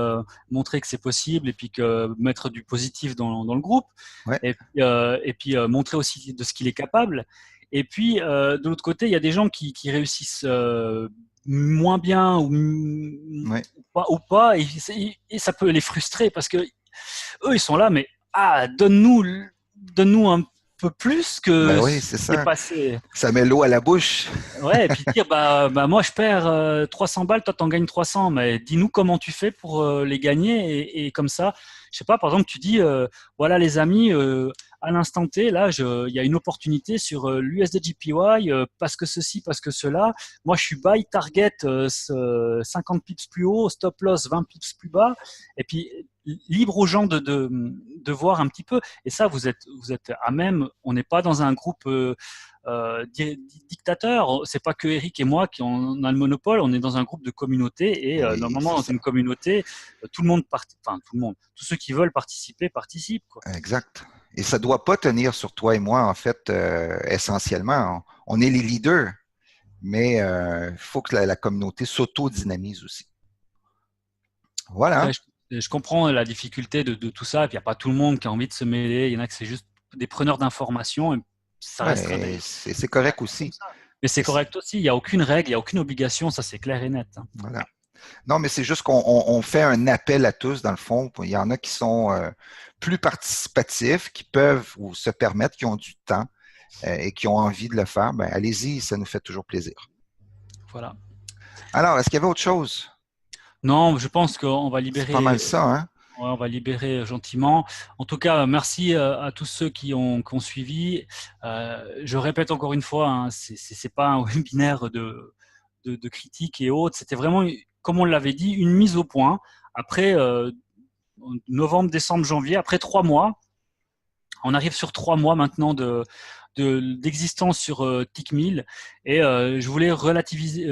montrer que c'est possible, et puis mettre du positif dans le groupe, Ouais, et puis montrer aussi de ce qu'il est capable. Et puis de l'autre côté, il y a des gens qui réussissent moins bien ouais, ou pas, et ça peut les frustrer parce que eux, ils sont là, mais donne-nous peu plus Ben que oui, c'est ce qui est ça. passé. Ça met l'eau à la bouche. Ouais, et puis dire, moi je perds 300 balles, toi t'en gagnes 300, mais dis-nous comment tu fais pour les gagner, et comme ça, je sais pas, par exemple, tu dis, voilà les amis, à l'instant T, là, il y a une opportunité sur l'USDJPY, parce que ceci, parce que cela, moi je suis buy target 50 pips plus haut, stop loss 20 pips plus bas, et puis libre aux gens de voir un petit peu, et ça, vous êtes à même, on n'est pas dans un groupe dictateur. C'est pas que Eric et moi qui on a le monopole. On est dans un groupe de communauté et Oui, normalement c'est dans ça. une communauté, tout le monde enfin tout le monde, tous ceux qui veulent participer participent quoi. Exact. Et ça ne doit pas tenir sur toi et moi, en fait, essentiellement. On est les leaders, mais il faut que la communauté s'auto-dynamise aussi. Après, Voilà. je comprends la difficulté de tout ça. Et puis il n'y a pas tout le monde qui a envie de se mêler. Il y en a que c'est juste des preneurs d'informations. Et ça restera Ouais, c'est correct comme aussi. ça. Mais c'est correct aussi. Il n'y a aucune règle, il n'y a aucune obligation. Ça c'est clair et net, hein. Voilà. Non, mais c'est juste qu'on fait un appel à tous, dans le fond. Il y en a qui sont plus participatifs, qui peuvent ou se permettre, qui ont du temps et qui ont envie de le faire. Ben, allez-y, ça nous fait toujours plaisir. Voilà. Alors, est-ce qu'il y avait autre chose? Non, je pense qu'on va C'est pas mal libérer. ça, hein? Ouais, on va libérer gentiment. En tout cas, merci à tous ceux qui ont suivi. Je répète encore une fois, hein, c'est pas un webinaire de critiques et autres. C'était vraiment, comme on l'avait dit, une mise au point. Après novembre, décembre, janvier, après 3 mois, on arrive sur 3 mois maintenant d'existence sur TickMill, et je voulais relativiser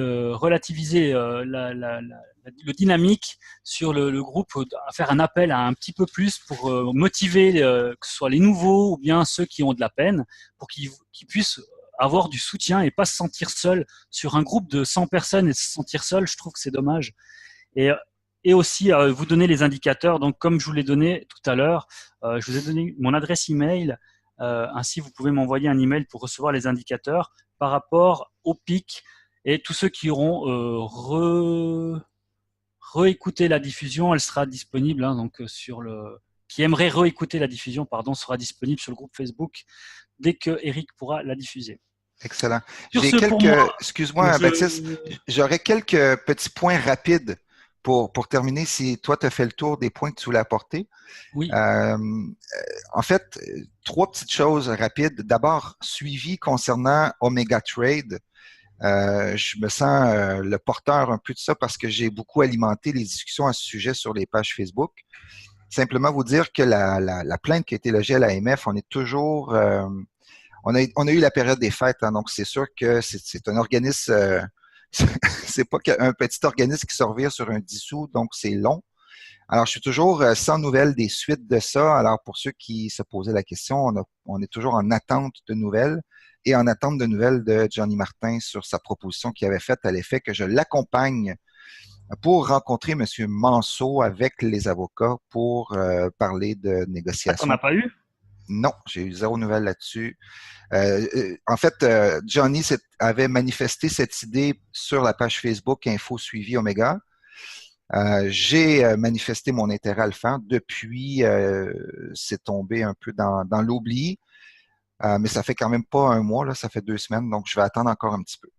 le dynamique sur le groupe, à faire un appel à un petit peu plus pour motiver que ce soit les nouveaux ou bien ceux qui ont de la peine, pour qu'ils puissent avoir du soutien et pas se sentir seul sur un groupe de 100 personnes, et se sentir seul, je trouve que c'est dommage. Et, et aussi vous donner les indicateurs. Donc, comme je vous l'ai donné tout à l'heure, je vous ai donné mon adresse email. Ainsi, vous pouvez m'envoyer un email pour recevoir les indicateurs par rapport au pic. Et tous ceux qui auront réécouté la diffusion, elle sera disponible, hein, donc qui aimerait réécouter la diffusion, pardon, sera disponible sur le groupe Facebook dès que Eric pourra la diffuser. Excellent. Sur J'ai ce, pour moi, excuse-moi, Baptiste, j'aurais quelques petits points rapides pour terminer, si toi, tu as fait le tour des points que tu voulais apporter. oui, Euh, en fait, trois petites choses rapides. D'abord, suivi concernant Omega Trade. Je me sens le porteur un peu de ça parce que j'ai beaucoup alimenté les discussions à ce sujet sur les pages Facebook. Simplement vous dire que la plainte qui a été logée à l'AMF, on est toujours on a eu la période des fêtes, hein, donc c'est sûr que c'est un organisme, c'est pas un petit organisme qui se revire sur un dissous, donc c'est long. Alors, je suis toujours sans nouvelles des suites de ça. Alors, pour ceux qui se posaient la question, on est toujours en attente de nouvelles et en attente de nouvelles de Johnny Martin sur sa proposition qu'il avait faite à l'effet que je l'accompagne pour rencontrer M. Manceau avec les avocats pour parler de t'en as négociations. pas eu? Non, j'ai eu zéro nouvelle là-dessus. En fait, Johnny avait manifesté cette idée sur la page Facebook Info Suivi Omega. J'ai manifesté mon intérêt à le faire. Depuis, c'est tombé un peu dans l'oubli, mais ça fait quand même pas un mois, là, ça fait 2 semaines, donc je vais attendre encore un petit peu.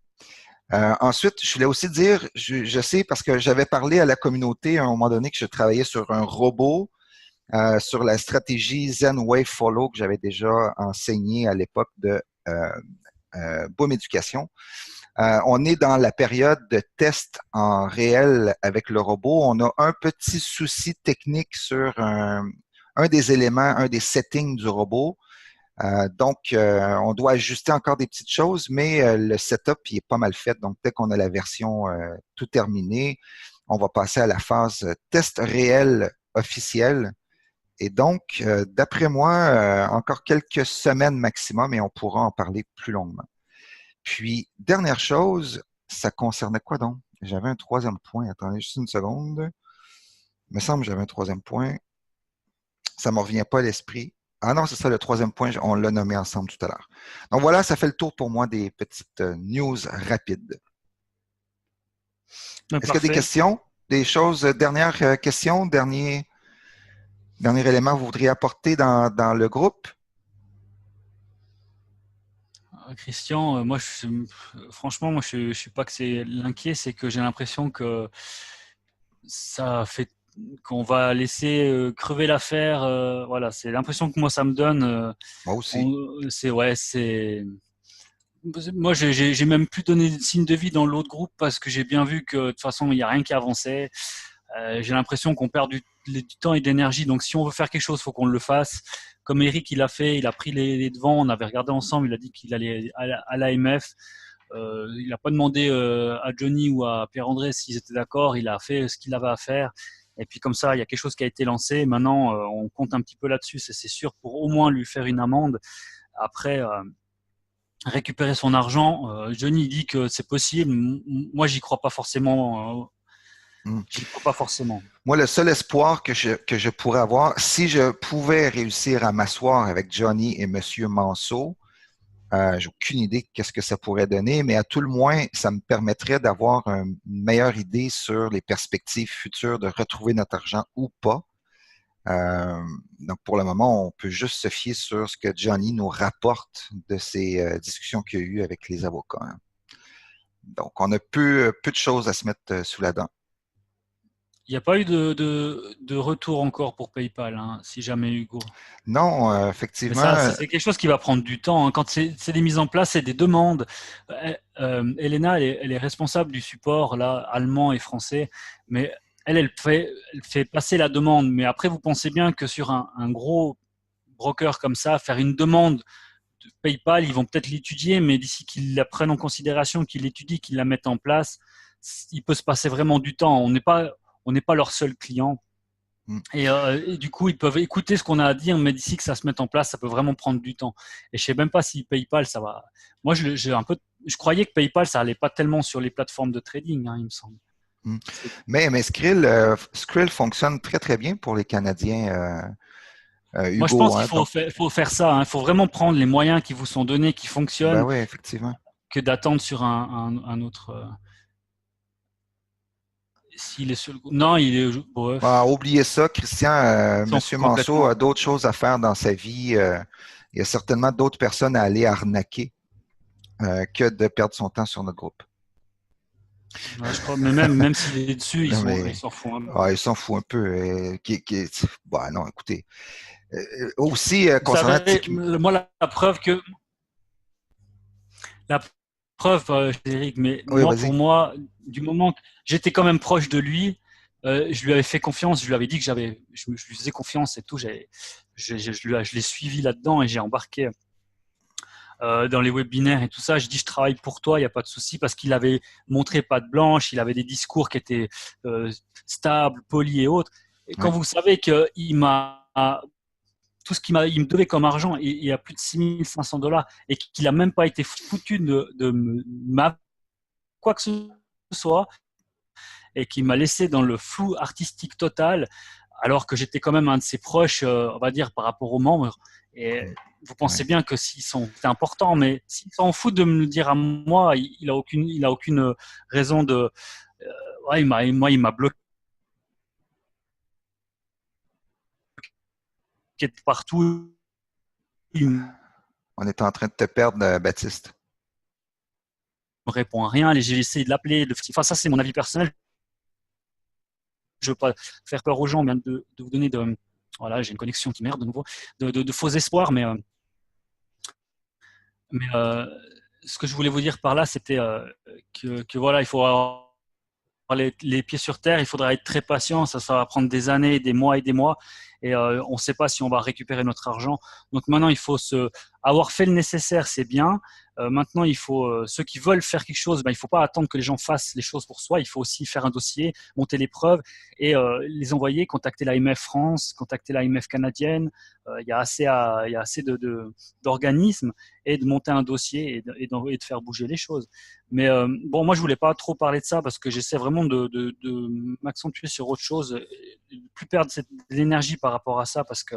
Ensuite, je voulais aussi dire, je sais parce que j'avais parlé à la communauté à un moment donné que je travaillais sur un robot, sur la stratégie Zen Wave Follow que j'avais déjà enseigné à l'époque de Boom Éducation. On est dans la période de test en réel avec le robot. On a un petit souci technique sur un des éléments, un des settings du robot. Donc, on doit ajuster encore des petites choses, mais le setup il est pas mal fait. Donc, dès qu'on a la version tout terminée, on va passer à la phase test réel officiel. Et donc, d'après moi, encore quelques semaines maximum et on pourra en parler plus longuement. Puis, dernière chose, ça concernait quoi donc? J'avais un troisième point. Attendez juste une seconde. Il me semble que j'avais un troisième point. Ça ne me revient pas à l'esprit. Ah non, c'est ça, le troisième point, on l'a nommé ensemble tout à l'heure. Donc voilà, ça fait le tour pour moi des petites news rapides. Est-ce qu'il y a des Parfait. questions? Des choses, dernière question, dernier élément que vous voudriez apporter dans le groupe? Christian, franchement, moi, je suis pas que c'est l'inquiet, c'est que j'ai l'impression que ça fait qu'on va laisser crever l'affaire. Voilà, c'est l'impression que moi ça me donne. Moi aussi. C'est ouais, c'est. Moi, j'ai même plus donné de signe de vie dans l'autre groupe parce que j'ai bien vu que de toute façon, il n'y a rien qui avançait. J'ai l'impression qu'on perd du temps et de l'énergie. Donc, si on veut faire quelque chose, il faut qu'on le fasse. Comme Eric, il a fait, il a pris les devants. On avait regardé ensemble. Il a dit qu'il allait à l'AMF. Il n'a pas demandé à Johnny ou à Pierre-André s'ils étaient d'accord. Il a fait ce qu'il avait à faire. Et puis comme ça, il y a quelque chose qui a été lancé. Maintenant, on compte un petit peu là-dessus, c'est sûr, pour au moins lui faire une amende. Après, récupérer son argent, Johnny dit que c'est possible. Moi, j'y crois pas forcément. J'y crois pas forcément. Moi, le seul espoir que je pourrais avoir, si je pouvais réussir à m'asseoir avec Johnny et Monsieur Manceau, j'ai aucune idée de ce que ça pourrait donner, mais à tout le moins, ça me permettrait d'avoir une meilleure idée sur les perspectives futures de retrouver notre argent ou pas. Donc, pour le moment, on peut juste se fier sur ce que Johnny nous rapporte de ces discussions qu'il y a eu avec les avocats, hein. Donc, on a peu de choses à se mettre sous la dent. Il n'y a pas eu de retour encore pour PayPal, hein, si jamais, Hugo. Non, Mais effectivement. ça, c'est quelque chose qui va prendre du temps, hein. Quand c'est des mises en place, c'est des demandes. Elena, elle est responsable du support là, allemand et français, mais elle fait passer la demande. Mais après, vous pensez bien que sur un gros broker comme ça, faire une demande de PayPal, ils vont peut-être l'étudier, mais d'ici qu'ils la prennent en considération, qu'ils l'étudient, qu'ils la mettent en place, il peut se passer vraiment du temps. On n'est pas leur seul client. Et du coup, ils peuvent écouter ce qu'on a à dire, mais d'ici que ça se mette en place, ça peut vraiment prendre du temps. Et je sais même pas si PayPal, ça va. Moi, je croyais que PayPal, ça allait pas tellement sur les plateformes de trading, hein, il me semble. Mais Skrill fonctionne très, très bien pour les Canadiens, Moi, je Hugo. pense qu'il Hein, donc, faut faire ça, hein. Il faut vraiment prendre les moyens qui vous sont donnés, qui ben fonctionnent, oui, effectivement. que d'attendre sur un autre. S'il est sur le. Non, il est. Bref, Oubliez ça, Christian. il s'en fout Monsieur Manceau complètement. a d'autres choses à faire dans sa vie. Il y a certainement d'autres personnes à aller arnaquer que de perdre son temps sur notre groupe. Ouais, je crois, mais même s'il est dessus, Non, il mais s'en fout un peu. il s'en fout un peu. Non, écoutez. Aussi, Vous concernant savez, Tiki. moi, la preuve que. La preuve, Eric, mais Oui, moi, vas-y. pour moi, du moment que j'étais quand même proche de lui, je lui avais fait confiance, je lui avais dit que je lui faisais confiance et tout. Je l'ai suivi là-dedans et j'ai embarqué dans les webinaires et tout ça. Je dis, je travaille pour toi, il n'y a pas de souci, parce qu'il avait montré patte blanche, il avait des discours qui étaient stables, polis et autres. Et Oui. quand vous savez qu'il m'a tout ce il me devait comme argent, il y a plus de 6 500 $ et qu'il n'a même pas été foutu de quoi que ce soit, et qui m'a laissé dans le flou artistique total, alors que j'étais quand même un de ses proches, on va dire, par rapport aux membres. Et vous pensez Ouais. bien que c'est important, mais s'il s'en fout de me le dire à moi, il a aucune raison de. Ouais, il m'a bloqué de partout. Il me On est en train de te perdre, Baptiste. répond à rien. J'ai essayé de l'appeler. Enfin, ça, c'est mon avis personnel. Je veux pas faire peur aux gens, mais de vous donner de. Voilà, j'ai une connexion qui merde de nouveau, de faux espoirs, mais ce que je voulais vous dire par là, c'était que voilà, il faut avoir les pieds sur terre, il faudra être très patient, ça va prendre des années, des mois et des mois, et on ne sait pas si on va récupérer notre argent. Donc maintenant, il faut avoir fait le nécessaire, c'est bien. Maintenant, il faut ceux qui veulent faire quelque chose, il ne faut pas attendre que les gens fassent les choses pour soi. Il faut aussi faire un dossier, monter les preuves et les envoyer, contacter l'AMF France, contacter l'AMF canadienne. Il y a assez d'organismes, et de monter un dossier et de faire bouger les choses. Mais bon, moi, je voulais pas trop parler de ça parce que j'essaie vraiment de m'accentuer sur autre chose, de plus perdre de l'énergie par rapport à ça, parce que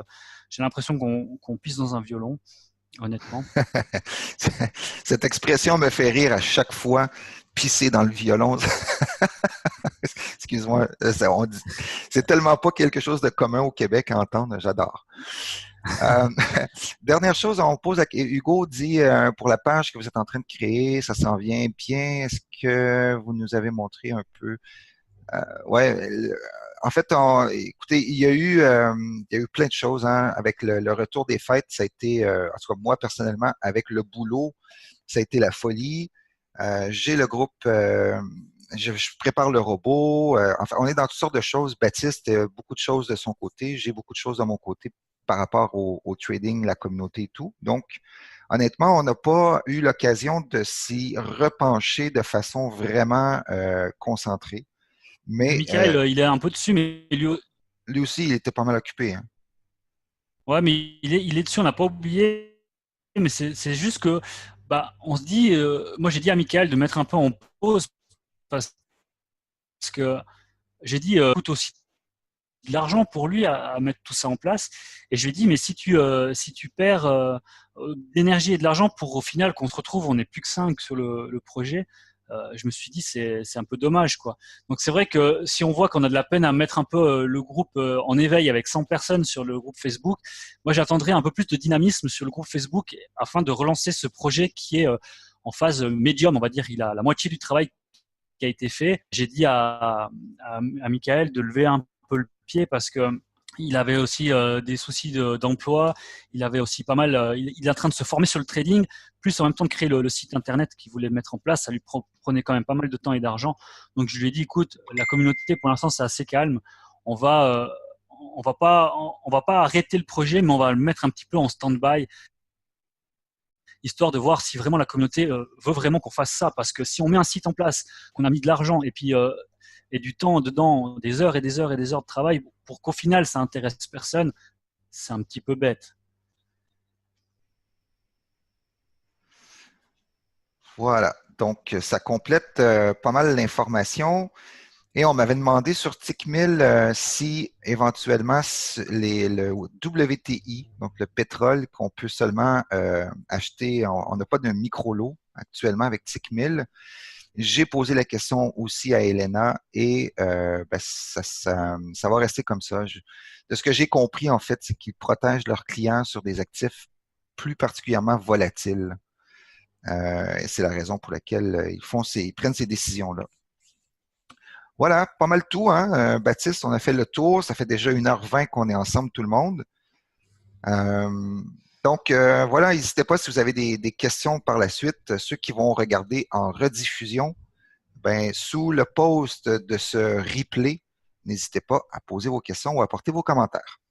j'ai l'impression qu'on pisse dans un violon, honnêtement. Cette expression me fait rire à chaque fois. Pisser dans le violon. Excuse-moi. C'est tellement pas quelque chose de commun au Québec à entendre. J'adore. Euh, Dernière chose, on pose Hugo dit pour la page que vous êtes en train de créer, ça s'en vient bien. Est-ce que vous nous avez montré un peu? Ouais, en fait, écoutez, il y a eu plein de choses hein, avec le retour des fêtes. Ça a été, en tout cas moi personnellement, avec le boulot, ça a été la folie. J'ai le groupe, je prépare le robot. Enfin, on est dans toutes sortes de choses. Baptiste, beaucoup de choses de son côté. J'ai beaucoup de choses de mon côté par rapport au trading, la communauté et tout. Donc, honnêtement, on n'a pas eu l'occasion de s'y repencher de façon vraiment concentrée. Mais Michael, il est un peu dessus, mais lui aussi, il était pas mal occupé. Hein. ouais, mais il est dessus, on n'a pas oublié. Mais c'est juste que, bah, on se dit, moi j'ai dit à Michael de mettre un peu en pause parce que j'ai dit, coûte aussi de l'argent pour lui à mettre tout ça en place. Et je lui ai dit, mais si tu perds d'énergie et de l'argent pour au final qu'on se retrouve, on n'est plus que 5 sur le projet, je me suis dit, c'est un peu dommage, quoi. Donc c'est vrai que si on voit qu'on a de la peine à mettre un peu le groupe en éveil avec 100 personnes sur le groupe Facebook, moi j'attendrai un peu plus de dynamisme sur le groupe Facebook afin de relancer ce projet qui est en phase médium, on va dire. Il a la moitié du travail qui a été fait. J'ai dit à Michael de lever un peu le pied parce que il avait aussi des soucis d'emploi. Il avait aussi pas mal. Il est en train de se former sur le trading, plus en même temps de créer le site internet qu'il voulait mettre en place. Ça lui prenait quand même pas mal de temps et d'argent. Donc je lui ai dit, écoute, la communauté pour l'instant c'est assez calme. On va on va pas arrêter le projet, mais on va le mettre un petit peu en stand-by histoire de voir si vraiment la communauté veut vraiment qu'on fasse ça. Parce que si on met un site en place, qu'on a mis de l'argent et puis et du temps dedans, des heures et des heures et des heures de travail, pour qu'au final ça intéresse personne, c'est un petit peu bête. Voilà. Donc, ça complète pas mal l'information. Et on m'avait demandé sur TickMill si éventuellement le WTI, donc le pétrole qu'on peut seulement acheter, on n'a pas de micro-lot actuellement avec TickMill. J'ai posé la question aussi à Elena et ben, ça va rester comme ça. De ce que j'ai compris, en fait, c'est qu'ils protègent leurs clients sur des actifs plus particulièrement volatiles. Et c'est la raison pour laquelle ils prennent ces décisions-là. Voilà, pas mal tout, hein, Baptiste, on a fait le tour. Ça fait déjà 1h20 qu'on est ensemble, tout le monde. Euh, donc, voilà, n'hésitez pas si vous avez des questions par la suite. Ceux qui vont regarder en rediffusion, ben, sous le post de ce replay, n'hésitez pas à poser vos questions ou à apporter vos commentaires.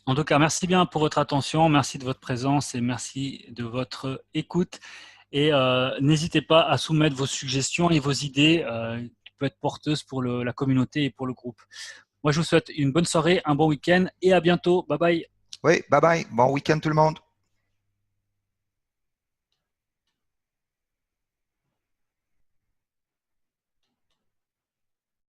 En tout cas, merci bien pour votre attention, merci de votre présence et merci de votre écoute. Et n'hésitez pas à soumettre vos suggestions et vos idées qui peuvent être porteuses pour la communauté et pour le groupe. Moi, je vous souhaite une bonne soirée, un bon week-end et à bientôt. Bye bye. Oui, bye bye. Bon week-end tout le monde.